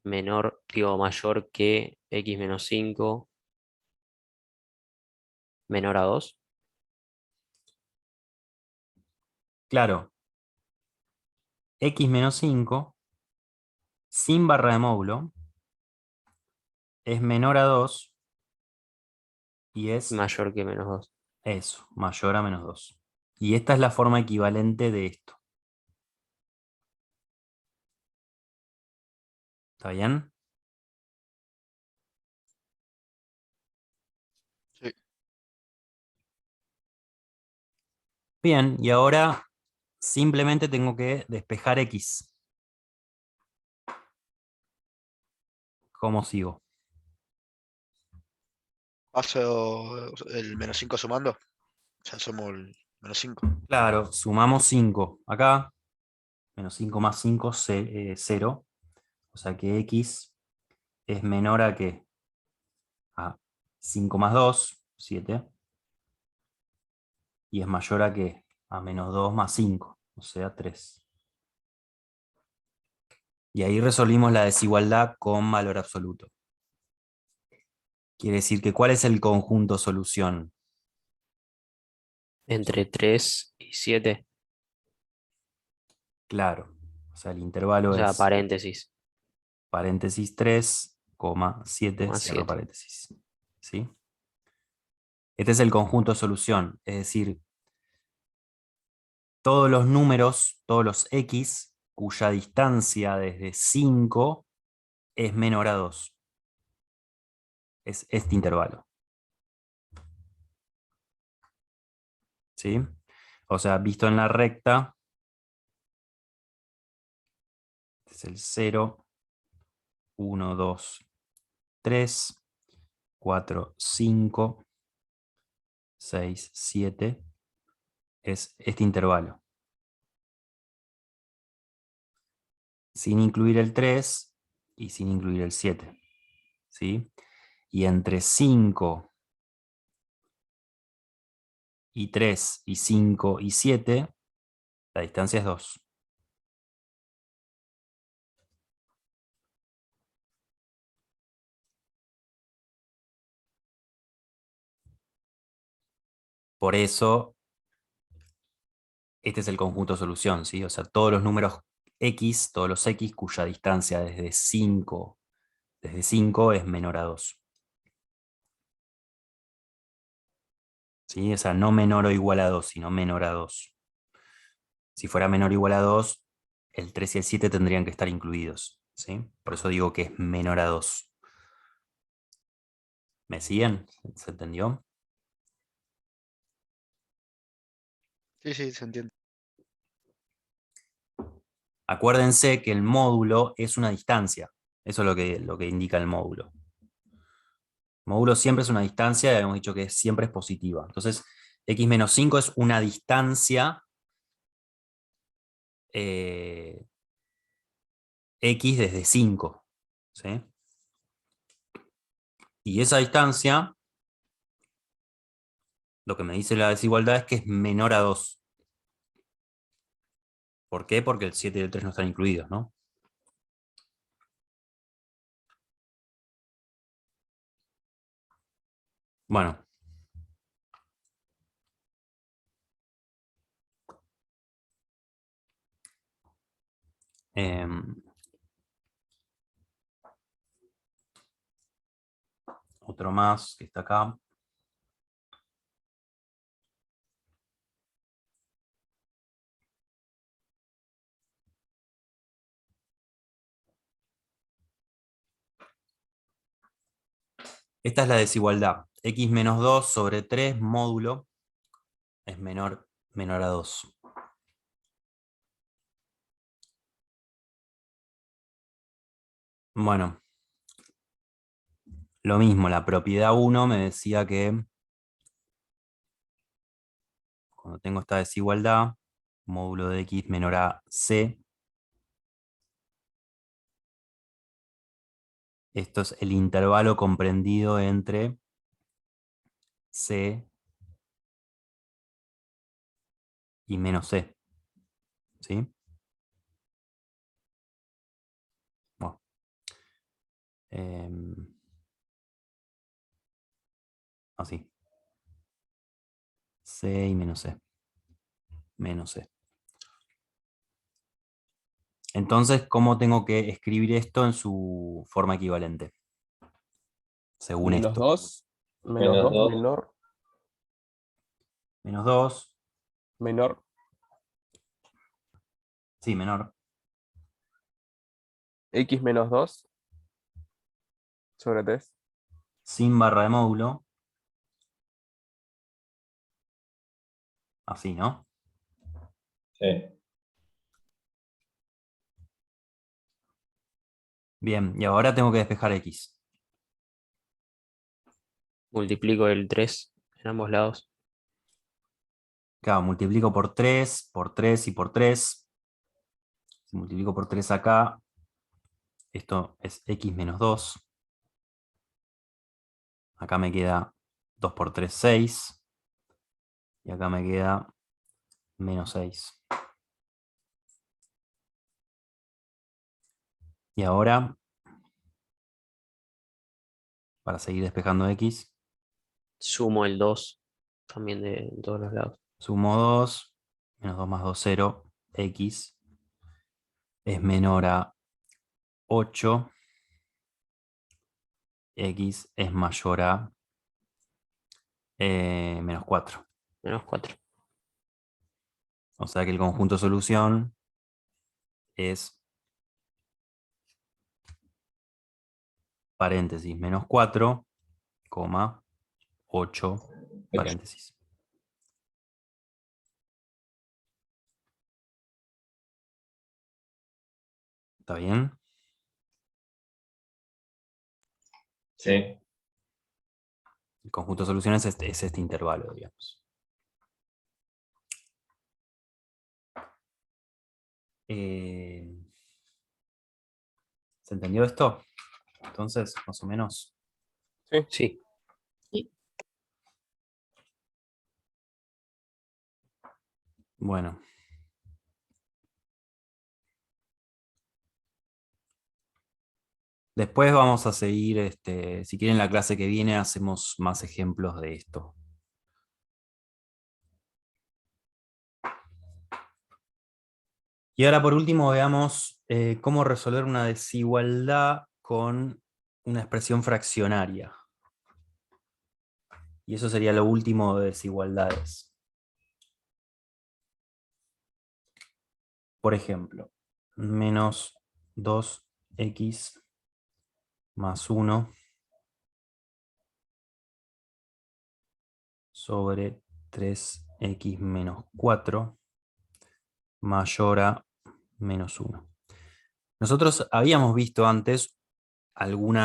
mayor que x menos 5 menor a 2. Claro, x menos 5 sin barra de módulo es menor a 2 y es Mayor que -2. eso, mayor a -2. Y esta es la forma equivalente de esto. ¿Está bien? Sí. Bien, y ahora simplemente tengo que despejar X. ¿Cómo sigo? Paso el -5 sumando. O sea, somos el -5. Claro, sumamos 5. Acá, -5 más 5, 0. O sea que X es menor a ¿qué? A 5 más 2, 7. Y es mayor a ¿qué? A -2 más 5, o sea 3. Y ahí resolvimos la desigualdad con valor absoluto. Quiere decir que ¿cuál es el conjunto solución? Entre 3 y 7. Claro. O sea, el O intervalo sea, es paréntesis. paréntesis 3, 7, Más cierro 7. paréntesis. ¿Sí? Este es el conjunto solución. Es decir, todos los números, todos los X, cuya distancia desde 5 es menor a 2. Es este intervalo. ¿Sí? O sea, visto en la recta, es el 0, 1, 2, 3, 4, 5, 6, 7. Es este intervalo. Sin incluir el 3 y sin incluir el 7. ¿Sí? Y entre 5 y 3 y 5 y 7, la distancia es 2. Por eso, este es el conjunto solución, ¿sí? O sea, todos los números X, todos los X cuya distancia desde 5 es menor a 2. ¿Sí? O sea, no menor o igual a 2, sino menor a 2. Si fuera menor o igual a 2, el 3 y el 7 tendrían que estar incluidos. ¿Sí? Por eso digo que es menor a 2. ¿Me siguen? ¿Se entendió? Sí, sí, se entiende. Acuérdense que el módulo es una distancia. Eso es lo que indica el módulo. El módulo siempre es una distancia, y habíamos dicho que siempre es positiva. Entonces, x menos 5 es una distancia x desde 5. ¿Sí? Y esa distancia, lo que me dice la desigualdad es que es menor a 2. ¿Por qué? Porque el 7 y el 3 no están incluidos, ¿no? Bueno. Otro más que está acá. Esta es la desigualdad. X menos 2 sobre 3 módulo es menor a 2. Bueno, lo mismo, la propiedad 1 me decía que cuando tengo esta desigualdad, módulo de X menor a C, esto es el intervalo comprendido entre C y menos C. ¿Sí? Bueno. Así. C y menos C. Menos C. Entonces, ¿cómo tengo que escribir esto en su forma equivalente? según Menos esto. 2. Menos Menos 2. dos. Menor. Menos 2. Menor. Sí, menor. X menos 2 sobre 3. Sin barra de módulo. Así, ¿no? Sí. Bien, y ahora tengo que despejar X. Multiplico el 3 en ambos lados. Claro, multiplico por 3 y por 3. Si multiplico por 3 acá, esto es X menos 2. Acá me queda 2 por 3, 6. Y acá me queda menos 6. Y ahora, para seguir despejando X, Sumo el 2 también de todos los lados. sumo 2. Menos 2 más 2, 0. X es menor a 8. X es mayor a menos 4. Menos 4. O sea que el conjunto de solución es paréntesis menos 4, 8, paréntesis. ¿Está bien? Sí. El conjunto de soluciones es este intervalo, digamos. ¿Se entendió esto? Entonces, más o menos. Sí. Bueno. Después vamos a seguir, si quieren la clase que viene hacemos más ejemplos de esto. Y ahora por último veamos cómo resolver una desigualdad con una expresión fraccionaria. Y eso sería lo último de desigualdades. Por ejemplo, menos 2x más 1 sobre 3x menos 4 mayor a menos 1. Nosotros habíamos visto antes algún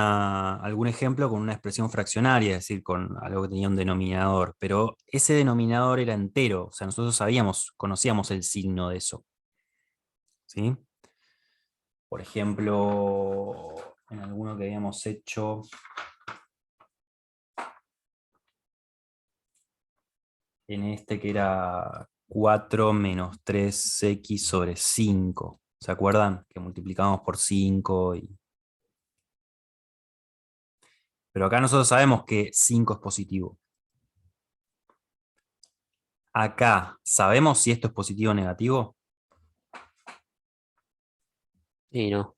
ejemplo con una expresión fraccionaria, es decir, con algo que tenía un denominador, pero ese denominador era entero, o sea, nosotros conocíamos el signo de eso. ¿Sí? Por ejemplo, en alguno que habíamos hecho, en este que era 4 menos 3x sobre 5. ¿Se acuerdan? Que multiplicamos por 5 y... Pero acá nosotros sabemos que 5 es positivo. Acá, ¿sabemos si esto es positivo o negativo? Y no.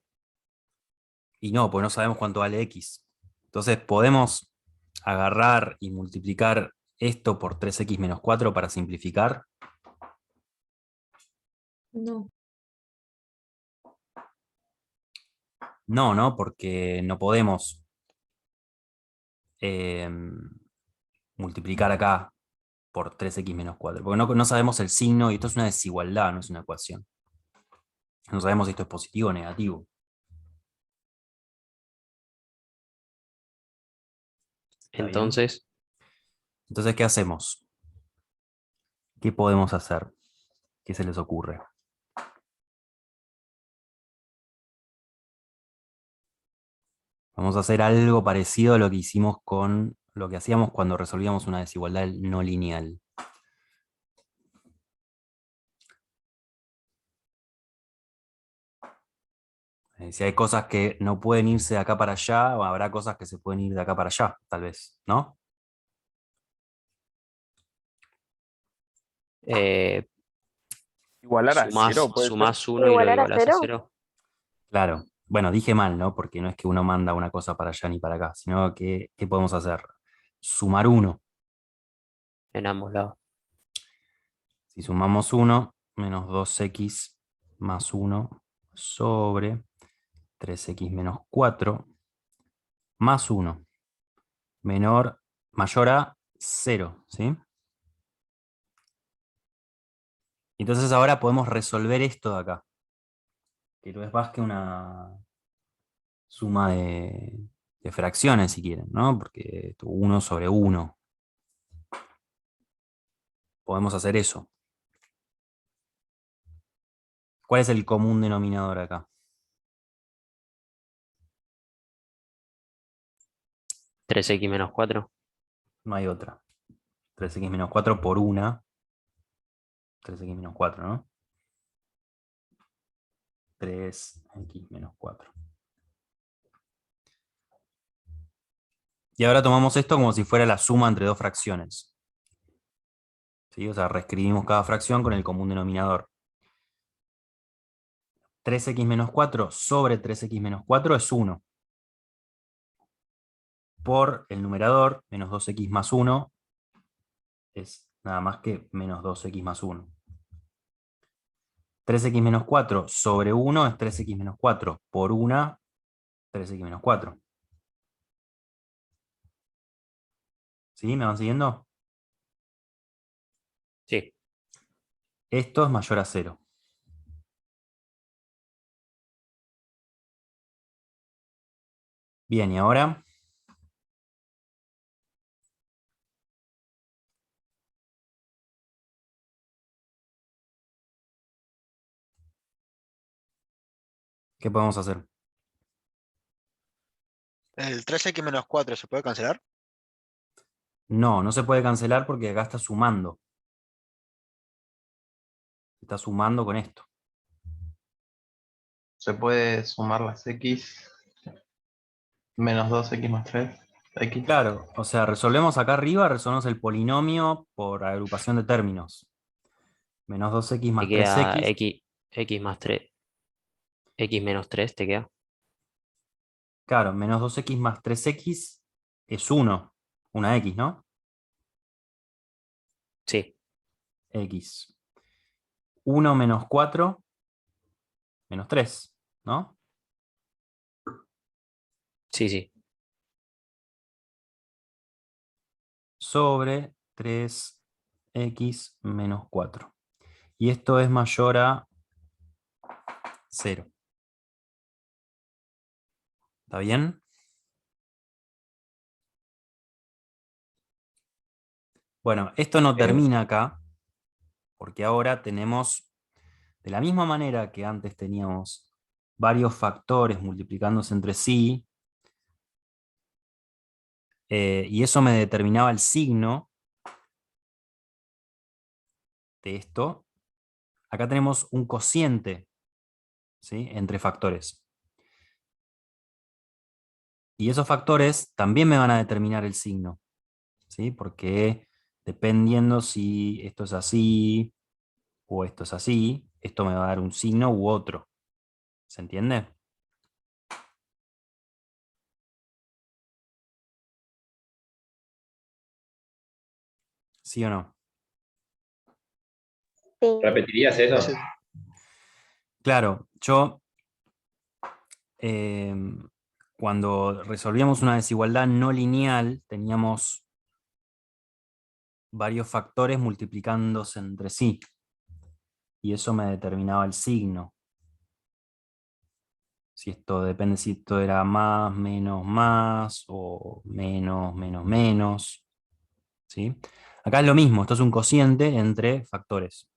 Y no, pues no sabemos cuánto vale x. Entonces podemos agarrar y multiplicar esto por 3x menos 4 para simplificar. No. No, porque no podemos multiplicar acá por 3x menos 4, porque no sabemos el signo y esto es una desigualdad, no es una ecuación. No sabemos si esto es positivo o negativo. ¿Está bien? Entonces, Entonces, ¿qué hacemos? ¿Qué podemos hacer? ¿Qué se les ocurre? Vamos a hacer algo parecido a lo que hicimos con lo que hacíamos cuando resolvíamos una desigualdad no lineal. Si hay cosas que no pueden irse de acá para allá, habrá cosas que se pueden ir de acá para allá, tal vez, ¿no? Igualar a 0, puede ser. sumás 1 y lo ¿Igualar a igualás a cero? 0. Claro. Bueno, dije mal, ¿no? Porque no es que uno manda una cosa para allá ni para acá, sino que, ¿qué podemos hacer? Sumar 1. en ambos lados. Si sumamos 1, menos 2x más 1 sobre 3x menos 4 más 1 mayor a 0, ¿sí? Entonces ahora podemos resolver esto de acá, que no es más que una suma de fracciones, si quieren, ¿no? Porque 1 sobre 1. Podemos hacer eso. ¿Cuál es el común denominador acá? 3x menos 4. No hay otra. 3x menos 4 por 1. 3x menos 4, ¿no? 3x menos 4. Y ahora tomamos esto como si fuera la suma entre dos fracciones. ¿Sí? O sea, reescribimos cada fracción con el común denominador. 3x menos 4 sobre 3x menos 4 es 1. Por el numerador, menos 2x más 1, es nada más que menos 2x más 1. 3x menos 4 sobre 1 es 3x menos 4. Por 1, 3x menos 4. ¿Sí? ¿Me van siguiendo? Sí. Esto es mayor a 0. Bien, y ahora ¿qué podemos hacer? ¿El 3x menos 4 se puede cancelar? No, no se puede cancelar porque acá está sumando. Está sumando con esto. Se puede sumar las x menos 2x más 3. X. Claro, o sea, resolvemos acá arriba, resolvemos el polinomio por agrupación de términos. Menos 2x Te más queda 3x. x más 3. X menos 3 te queda. Claro, menos 2x más 3x es 1. Una x, ¿no? Sí, X. 1 menos 4, menos 3, ¿no? sí, sí. Sobre 3x menos 4. Y esto es mayor a 0. ¿Está bien? Bueno, esto no termina acá, porque ahora tenemos, de la misma manera que antes teníamos varios factores multiplicándose entre sí, y eso me determinaba el signo de esto, acá tenemos un cociente, ¿sí?, entre factores. Y esos factores también me van a determinar el signo, ¿sí? Porque dependiendo si esto es así o esto es así, esto me va a dar un signo u otro. ¿Se entiende? ¿Sí o no? Sí. ¿Repetirías eso? Ese- Claro, yo cuando resolvíamos una desigualdad no lineal teníamos varios factores multiplicándose entre sí. Y eso me determinaba el signo. Si esto depende si esto era más, o menos, ¿sí? Acá es lo mismo, esto es un cociente entre factores.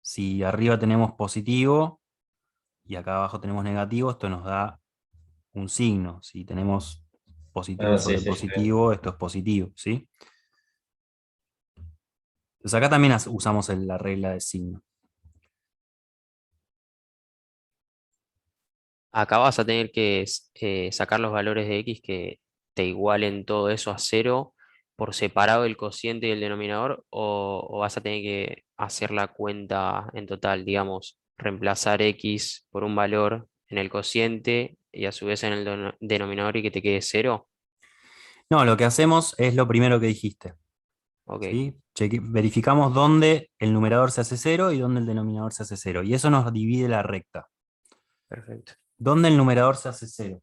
Si arriba tenemos positivo y acá abajo tenemos negativo, esto nos da un signo. Si tenemos positivo Ah, sí, sobre sí, está bien. positivo, esto es positivo, ¿sí? Entonces acá también usamos la regla de signo. Acá vas a tener que sacar los valores de x que te igualen todo eso a 0 por separado el cociente y el denominador, o vas a tener que hacer la cuenta en total, digamos. reemplazar x por un valor en el cociente y a su vez en el denominador y que te quede 0. No, lo que hacemos es lo primero que dijiste. Ok, ¿Sí? Verificamos dónde el numerador se hace 0 y dónde el denominador se hace 0. Y eso nos divide la recta. perfecto. ¿Dónde el numerador se hace 0?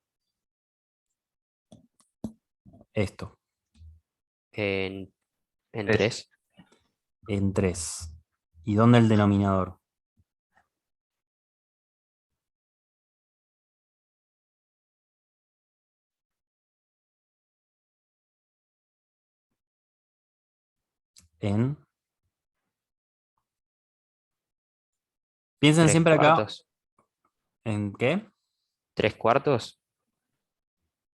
Esto, En, en Es 3. en 3. ¿Y dónde el denominador? En... Piensen 3 siempre acá, cuartos. ¿en qué? 3 cuartos.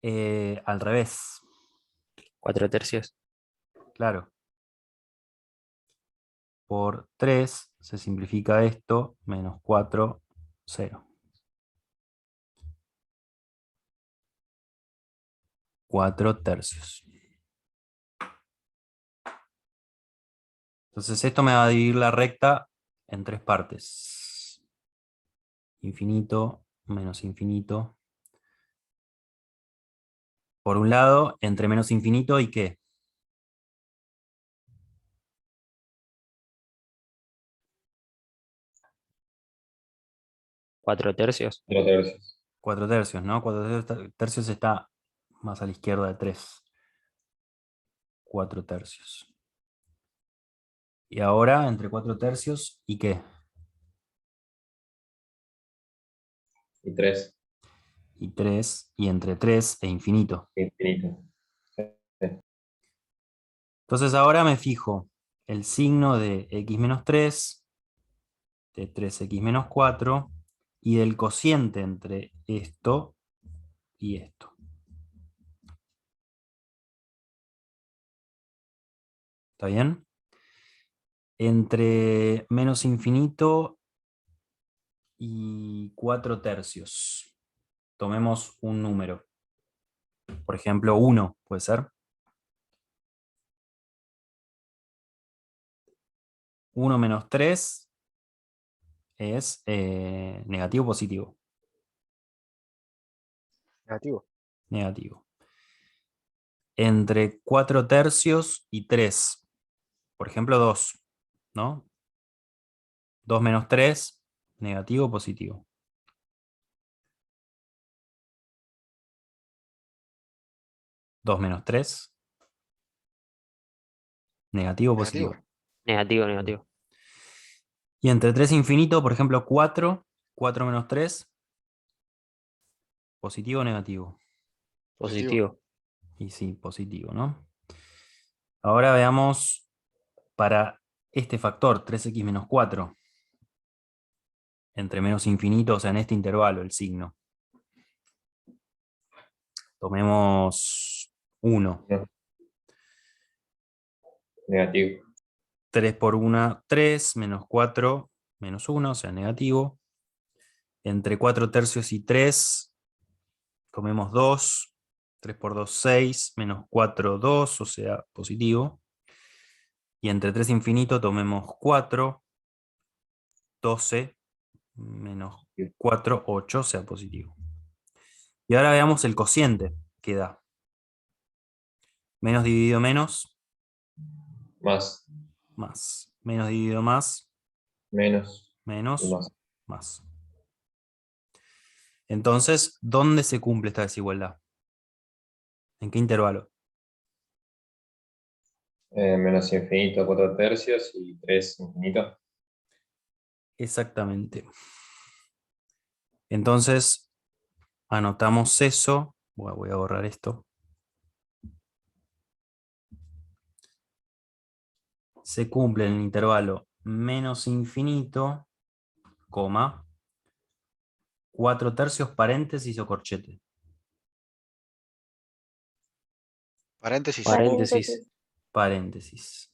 Al revés, 4 tercios. claro. Por 3 se simplifica esto, menos 4, 0. 4 tercios. Entonces esto me va a dividir la recta en 3 partes. Infinito menos infinito. Por un lado, entre menos infinito y ¿qué? 4 tercios. 4 tercios. 4 tercios, ¿no? 4 tercios está más a la izquierda de 3. 4 tercios. Y ahora, entre 4 tercios y ¿qué? Y 3. Y 3, y entre 3 e infinito. Infinito. Entonces ahora me fijo el signo de x menos 3, de 3x menos 4, y del cociente entre esto y esto. ¿Está bien? Entre menos infinito y 4 tercios. Tomemos un número. Por ejemplo, 1, ¿puede ser? 1 menos 3 es negativo o positivo. Negativo. Negativo. Entre 4 tercios y 3. Por ejemplo, 2, ¿no? 2 menos 3, negativo o positivo. 2 menos 3, negativo o Negativo. positivo. Negativo, negativo. Y entre 3 e infinito, por ejemplo, 4, 4 menos 3, positivo o negativo. Positivo. Positivo. Y sí, positivo, ¿no? Ahora veamos para este factor, 3x menos 4, entre menos infinito, o sea, en este intervalo, el signo. Tomemos 1. No. Negativo. 3 por 1, 3, menos 4, menos 1, o sea, negativo. Entre 4 tercios y 3, tomemos 2. 3 por 2, 6, menos 4, 2, o sea, positivo. Y entre 3 infinito tomemos 4, 12, menos 4, 8, o sea, positivo. Y ahora veamos el cociente que da. Menos dividido menos, Más. más. Menos dividido más, Menos. Y menos, más. más. Entonces, ¿dónde se cumple esta desigualdad? ¿En qué intervalo? Menos infinito, 4 tercios y 3 infinito. Exactamente. Entonces, anotamos eso. Voy a borrar esto. Se cumple en el intervalo menos infinito, coma, 4 tercios, paréntesis o corchete. Paréntesis. Paréntesis. Paréntesis.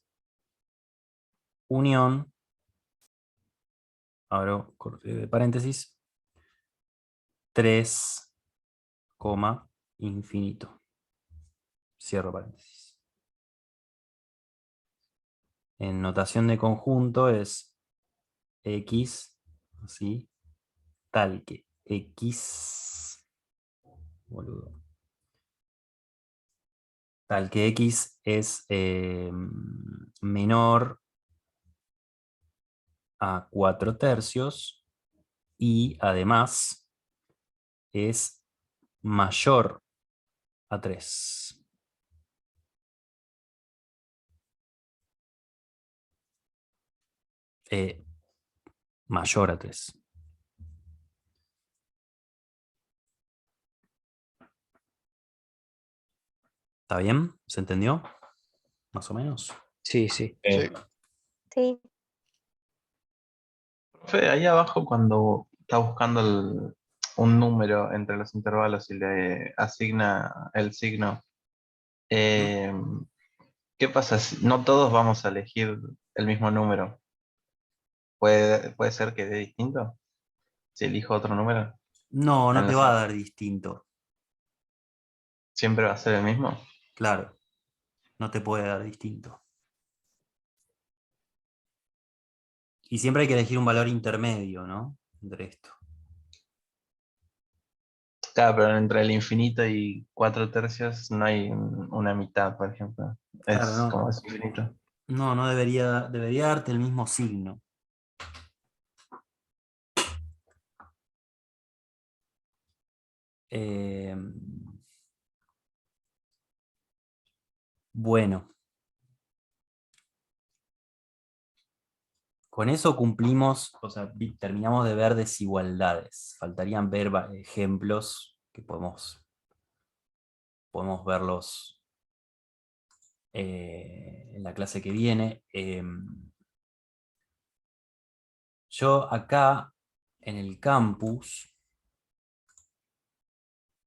Unión, abro paréntesis, 3, coma, infinito. Cierro paréntesis. En notación de conjunto es x así, tal que x, boludo, tal que x es menor a 4/3 y además es mayor a 3. Mayor a 3. ¿Está bien? ¿Se entendió? Más o menos. Sí, sí. Sí. Sí. Profe, ahí abajo cuando está buscando un número entre los intervalos y le asigna el signo, eh, ¿qué pasa si no todos vamos a elegir el mismo número? ¿Puede ser que dé distinto si elijo otro número? No, no En te la va a se- dar distinto. ¿Siempre va a ser el mismo? Claro, no te puede dar distinto. Y siempre hay que elegir un valor intermedio, ¿no? Entre esto. Claro, pero entre el infinito y 4/3 no hay una mitad, por ejemplo. Claro, Es no. como es infinito. No debería darte el mismo signo. Eh, bueno. Con eso cumplimos, o sea, terminamos de ver desigualdades. Faltarían ver ejemplos que podemos verlos en la clase que viene. Yo acá en el campus,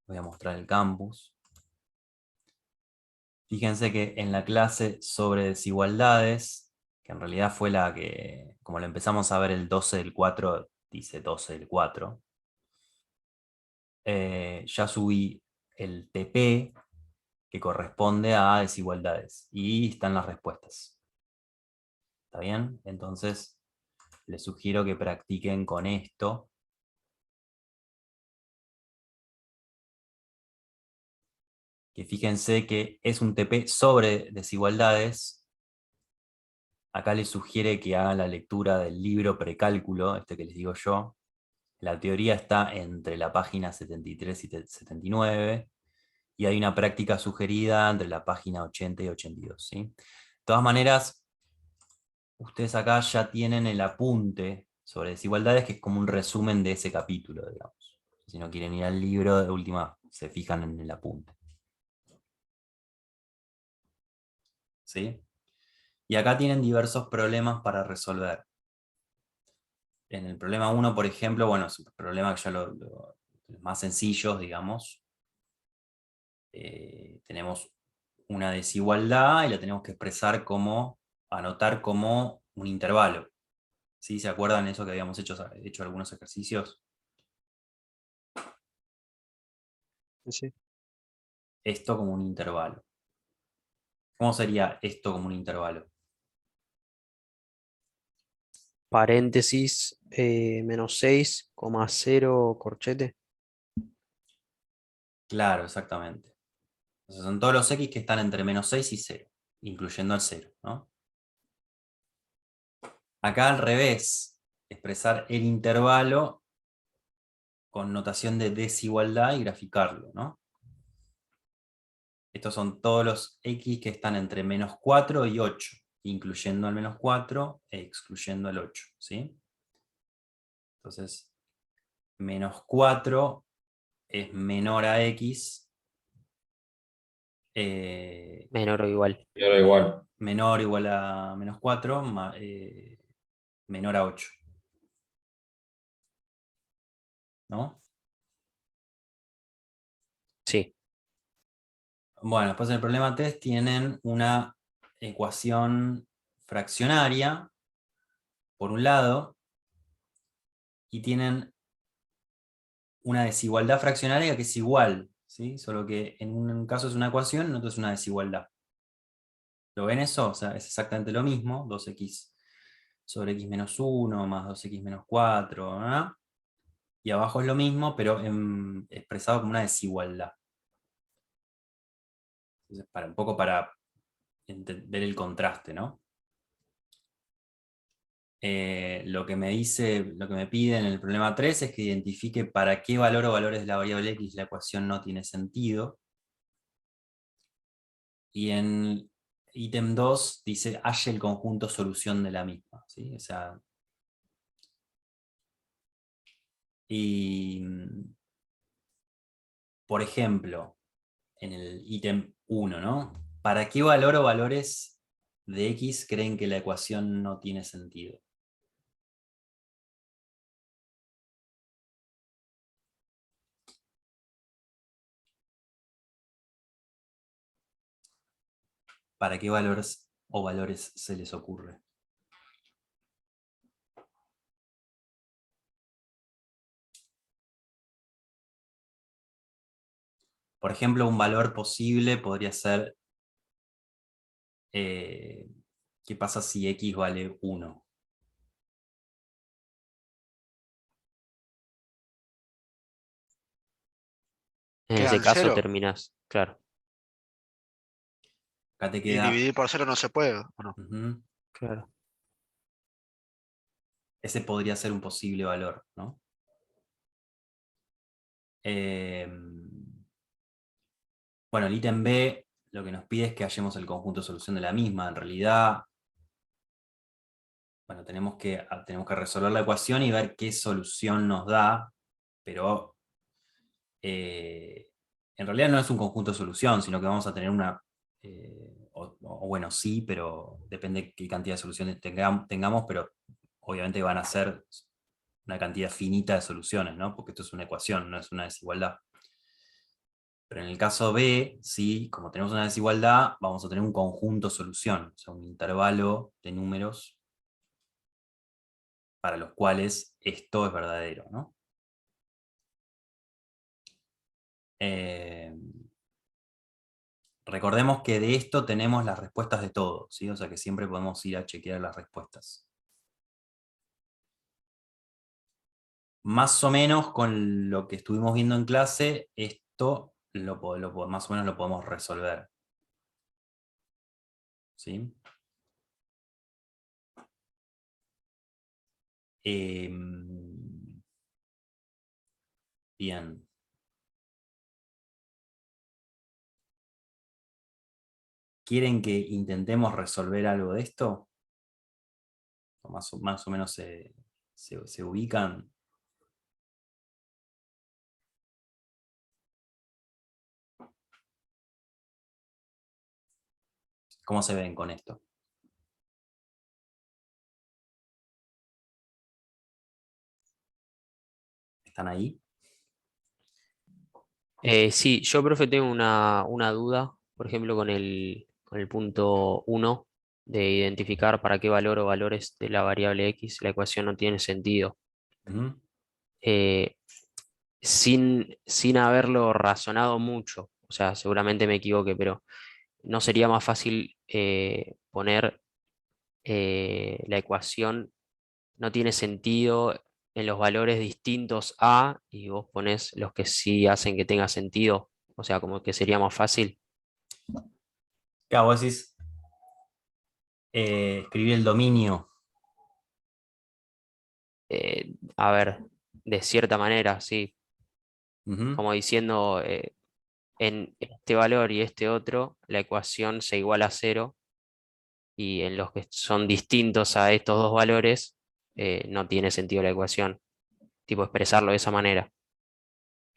voy a mostrar el campus. Fíjense que en la clase sobre desigualdades, que en realidad fue la que, como lo empezamos a ver el 12/4, dice 12/4, ya subí el TP que corresponde a desigualdades y están las respuestas. ¿Está bien? Entonces, les sugiero que practiquen con esto. Que fíjense que es un TP sobre desigualdades. Acá les sugiere que hagan la lectura del libro Precálculo, este que les digo yo. La teoría está entre la página 73 y 79, y hay una práctica sugerida entre la página 80 y 82. ¿Sí? De todas maneras, ustedes acá ya tienen el apunte sobre desigualdades, que es como un resumen de ese capítulo, digamos. Si no quieren ir al libro, de última se fijan en el apunte. ¿Sí? Y acá tienen diversos problemas para resolver. En el problema 1, por ejemplo, bueno, es un problema que ya los más sencillos, digamos. Tenemos una desigualdad y la tenemos que expresar como, anotar como un intervalo. ¿Sí? ¿Se acuerdan eso que habíamos hecho algunos ejercicios? Sí. Esto como un intervalo. ¿Cómo sería esto como un intervalo? Paréntesis, menos 6,0 corchete. Claro, exactamente. Entonces son todos los x que están entre menos 6 y 0, incluyendo el 0, ¿no? Acá al revés, expresar el intervalo con notación de desigualdad y graficarlo, ¿no? Estos son todos los x que están entre menos 4 y 8, incluyendo el menos 4 e excluyendo el 8, ¿sí? Entonces, menos 4 es menor a x, Menor o igual. Y ahora igual. menor o igual a menos 4, menor a 8. ¿No? Sí. Bueno, después en el problema 3 tienen una ecuación fraccionaria, por un lado, y tienen una desigualdad fraccionaria que es igual, ¿sí? Solo que en un caso es una ecuación, en otro es una desigualdad. ¿Lo ven eso? O sea, es exactamente lo mismo, 2x sobre x menos 1 más 2x menos 4, ¿no? Y abajo es lo mismo, pero expresado como una desigualdad. Entonces, un poco para ver el contraste, ¿no? Lo que me pide en el problema 3 es que identifique para qué valor o valores de la variable x la ecuación no tiene sentido. Y en ítem 2 dice halle el conjunto solución de la misma, ¿sí? O sea, y por ejemplo, en el ítem 1, ¿no? ¿Para qué valor o valores de x creen que la ecuación no tiene sentido? ¿Para qué valores o valores se les ocurre? Por ejemplo, un valor posible podría ser, ¿qué pasa si x vale 1? En Queda ese en caso 0. terminas, claro, Acá te Y queda... dividir por 0 no se puede, ¿o no? Ujú. claro. Ese podría ser un posible valor, ¿no? Bueno, el ítem B lo que nos pide es que hallemos el conjunto de solución de la misma. En realidad, bueno, tenemos que resolver la ecuación y ver qué solución nos da, pero en realidad no es un conjunto de solución, sino que vamos a tener una, o bueno, sí, pero depende qué cantidad de soluciones tengamos, pero obviamente van a ser una cantidad finita de soluciones, ¿no? Porque esto es una ecuación, no es una desigualdad. Pero en el caso B, sí, como tenemos una desigualdad, vamos a tener un conjunto solución, o sea, un intervalo de números para los cuales esto es verdadero, ¿no? Recordemos que de esto tenemos las respuestas de todo, ¿sí? O sea que siempre podemos ir a chequear las respuestas. Más o menos con lo que estuvimos viendo en clase, esto más o menos lo podemos resolver. ¿Sí? Bien. ¿Quieren que intentemos resolver algo de esto? ¿O más o menos se ubican? ¿Cómo se ven con esto? ¿Están ahí? Sí, yo, profe, tengo una duda, por ejemplo, con el punto 1 de identificar para qué valor o valores de la variable x la ecuación no tiene sentido. Ujú. Eh, sin haberlo razonado mucho, o sea, seguramente me equivoqué, pero ¿no sería más fácil poner la ecuación no tiene sentido en los valores distintos a y vos pones los que sí hacen que tenga sentido? O sea, como que sería más fácil. Claro, vos decís, escribir el dominio. A ver, de cierta manera, sí, Ujú. como diciendo, en este valor y este otro, la ecuación se iguala a cero, y en los que son distintos a estos dos valores, no tiene sentido la ecuación. Tipo, expresarlo de esa manera.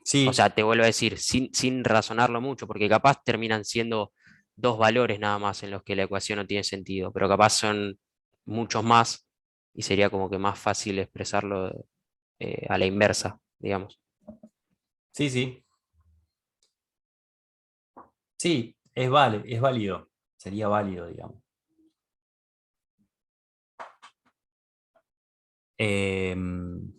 O Sí, sea, te vuelvo a decir, sin razonarlo mucho, porque capaz terminan siendo dos valores nada más en los que la ecuación no tiene sentido, pero capaz son muchos más y sería como que más fácil expresarlo a la inversa, digamos. sí, sí. Sí, es válido. Sería válido, digamos. Em,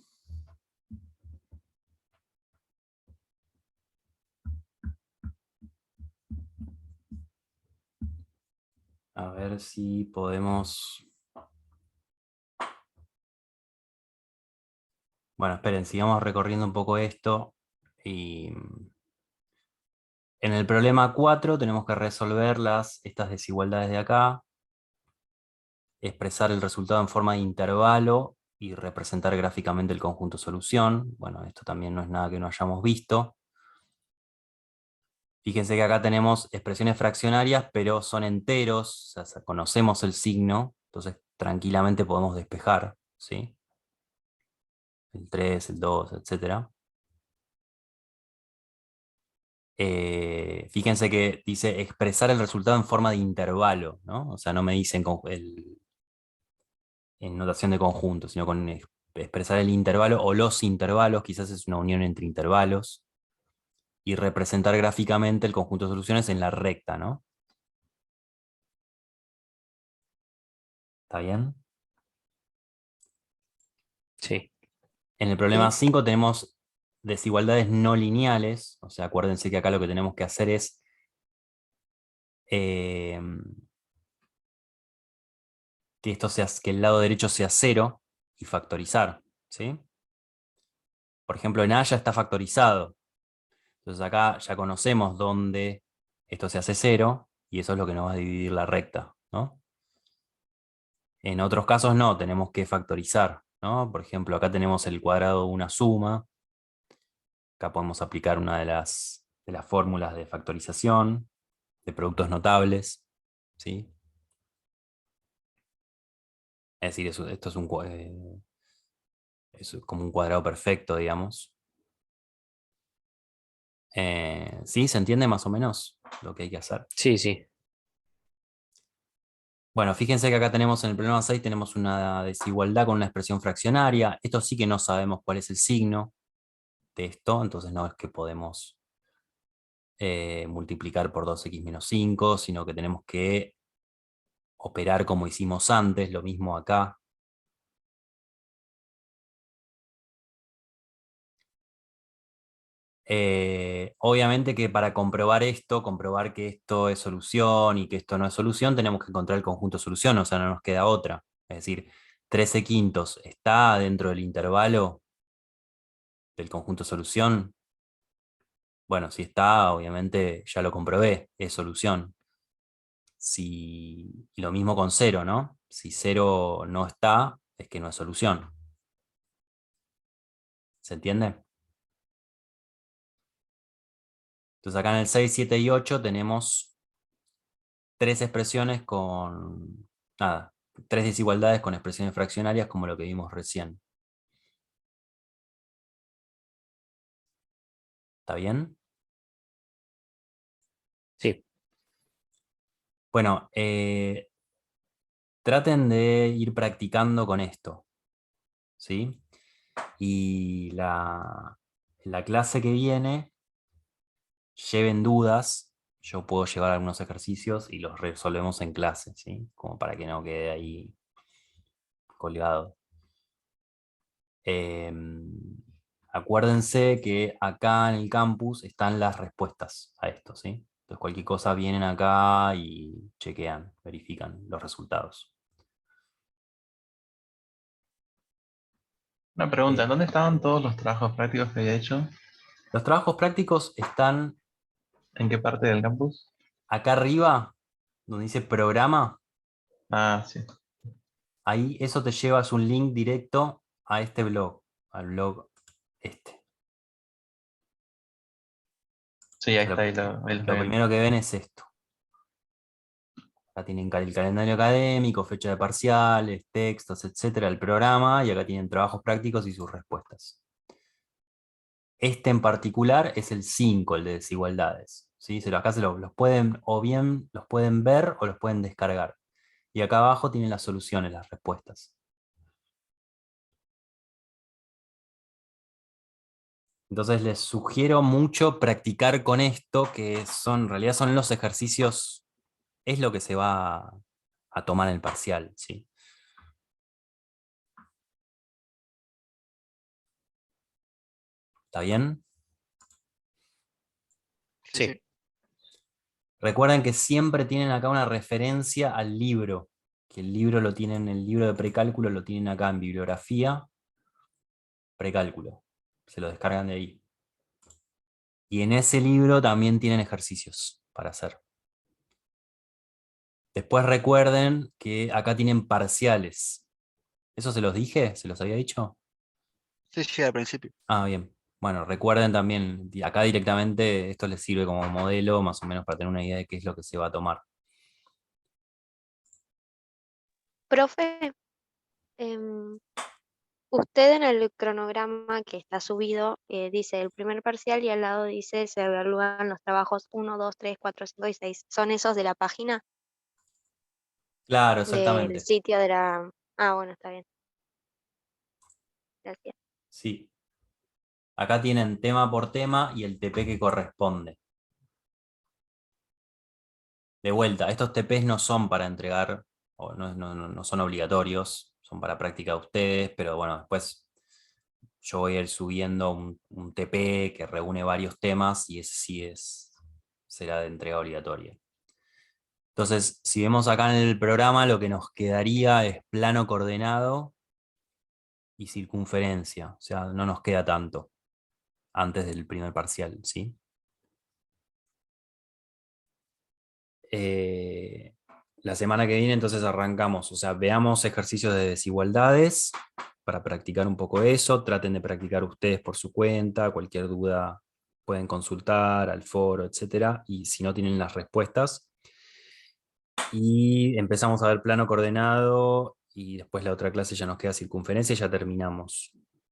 a ver si podemos Bueno, esperen, sigamos recorriendo un poco esto. Y en el problema 4 tenemos que resolver estas desigualdades de acá, expresar el resultado en forma de intervalo y representar gráficamente el conjunto solución. Bueno, esto también no es nada que no hayamos visto. Fíjense que acá tenemos expresiones fraccionarias, pero son enteros, o sea, conocemos el signo, entonces tranquilamente podemos despejar, ¿sí? El 3, el 2, etc. Fíjense que dice expresar el resultado en forma de intervalo, ¿no? O sea, no me dice en notación de conjunto, sino con expresar el intervalo o los intervalos, quizás es una unión entre intervalos, y representar gráficamente el conjunto de soluciones en la recta, ¿no? ¿Está bien? Sí. En el problema 5 tenemos desigualdades no lineales, o sea, acuérdense que acá lo que tenemos que hacer es que el lado derecho sea 0 y factorizar, ¿sí? Por ejemplo, en A ya está factorizado. Entonces acá ya conocemos dónde esto se hace 0 y eso es lo que nos va a dividir la recta, ¿no? En otros casos no, tenemos que factorizar, ¿no? Por ejemplo, acá tenemos el cuadrado de una suma. Acá podemos aplicar una de las fórmulas de factorización, de productos notables, ¿sí? Es decir, esto es como un cuadrado perfecto, digamos. ¿Sí? ¿Se entiende más o menos lo que hay que hacer? Sí, sí. Bueno, fíjense que acá tenemos en el problema 6, tenemos una desigualdad con una expresión fraccionaria. Esto sí que no sabemos cuál es el signo de esto, entonces no es que podemos multiplicar por 2x menos 5, sino que tenemos que operar como hicimos antes, lo mismo acá. Obviamente que para comprobar que esto es solución y que esto no es solución, tenemos que encontrar el conjunto de solución, o sea, no nos queda otra. Es decir, 13 quintos está dentro del intervalo del conjunto de solución. Bueno, si está, obviamente ya lo comprobé, es solución. Y lo mismo con 0, ¿no? Si 0 no está, es que no es solución. ¿Se entiende? Entonces acá en el 6, 7 y 8 tenemos tres expresiones con, nada, tres desigualdades con expresiones fraccionarias como lo que vimos recién. ¿Está bien? Sí. Bueno, traten de ir practicando con esto, ¿sí? Y la clase que viene, lleven dudas, yo puedo llevar algunos ejercicios y los resolvemos en clase, ¿sí? Como para que no quede ahí colgado. Acuérdense que acá en el campus están las respuestas a esto, ¿sí? Entonces cualquier cosa vienen acá y chequean, verifican los resultados. Una pregunta, Eh, ¿dónde estaban todos los trabajos prácticos que había hecho? los trabajos prácticos están ¿En qué parte del campus? acá arriba, donde dice programa. Ah, sí. Ahí eso te lleva, es un link directo a este blog, al blog este. Sí, O ahí sea, está, ahí lo estoy lo viendo. primero que ven es esto. Acá tienen el calendario académico, fecha de parciales, textos, etcétera, el programa, y acá tienen trabajos prácticos y sus respuestas. Este en particular es el 5, el de desigualdades. ¿Sí? Acá los pueden, o bien los pueden ver o los pueden descargar. Y acá abajo tienen las soluciones, las respuestas. Entonces les sugiero mucho practicar con esto, que en realidad son los ejercicios, es lo que se va a tomar en el parcial, ¿sí? ¿Está bien? Sí, Sí. sí. Recuerden que siempre tienen acá una referencia al libro, que el libro de precálculo lo tienen acá en bibliografía, Precálculo. Se lo descargan de ahí. Y en ese libro también tienen ejercicios para hacer. Después recuerden que acá tienen parciales. ¿Eso se los dije? ¿Se los había dicho? Sí, sí, al principio. Ah, bien. Bueno, recuerden también, acá directamente esto les sirve como modelo, más o menos para tener una idea de qué es lo que se va a tomar. Profe, usted en el cronograma que está subido dice el primer parcial y al lado dice se evalúan los trabajos 1, 2, 3, 4, 5 y 6. ¿Son esos de la página Claro, del exactamente. sitio de la... Ah, bueno, está bien. Gracias. Sí. Acá tienen tema por tema y el TP que corresponde. De vuelta, estos TPs no son para entregar, o no son obligatorios, son para práctica de ustedes, pero bueno, después yo voy a ir subiendo un TP que reúne varios temas y ese sí será de entrega obligatoria. Entonces, si vemos acá en el programa, lo que nos quedaría es plano coordenado y circunferencia, o sea, no nos queda tanto antes del primer parcial, ¿sí? La semana que viene entonces arrancamos, o sea, veamos ejercicios de desigualdades para practicar un poco eso, traten de practicar ustedes por su cuenta, cualquier duda pueden consultar al foro, etcétera, y si no tienen las respuestas. Y empezamos a ver plano coordenado y después la otra clase ya nos queda circunferencia y ya terminamos.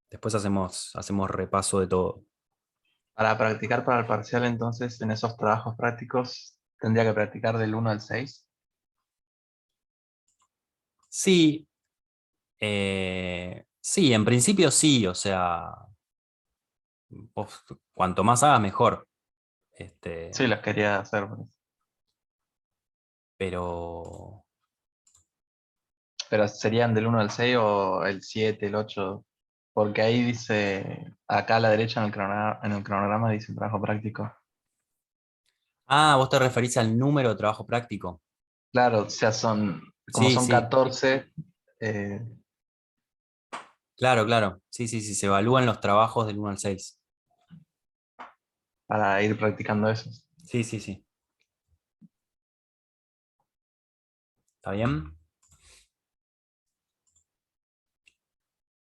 Después hacemos repaso de todo. Para practicar para el parcial, entonces, en esos trabajos prácticos, tendría que practicar del 1 al 6. Sí, sí, en principio sí, o sea, vos cuanto más hagas mejor. Sí, las quería hacer. Pero Pero serían del 1 al 6 o el 7, el 8. Porque ahí dice, acá a la derecha en el cronograma dice trabajo práctico. vos te referís al número de trabajo práctico. Claro, o sea, como Sí, son sí, 14, eh, claro, claro. Sí, sí, sí, se evalúan los trabajos del 1 al 6. para ir practicando esos. Sí, sí, sí. ¿Está bien?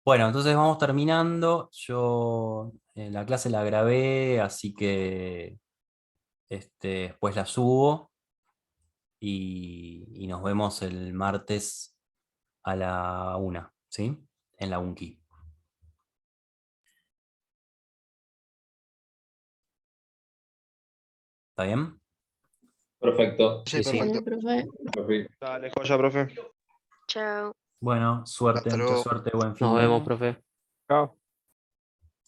Bueno, entonces vamos terminando. Yo la clase la grabé, así que después la subo y nos vemos el martes a la 1, ¿sí? En la UNKI. ¿Está bien? Perfecto. Sí, Sí, sí. perfecto. Profe. Perfecto. Dale, joya, profe. Chao. Bueno, suerte, Hasta mucha luego. suerte, buen fin Nos de... vemos, profe. Chao.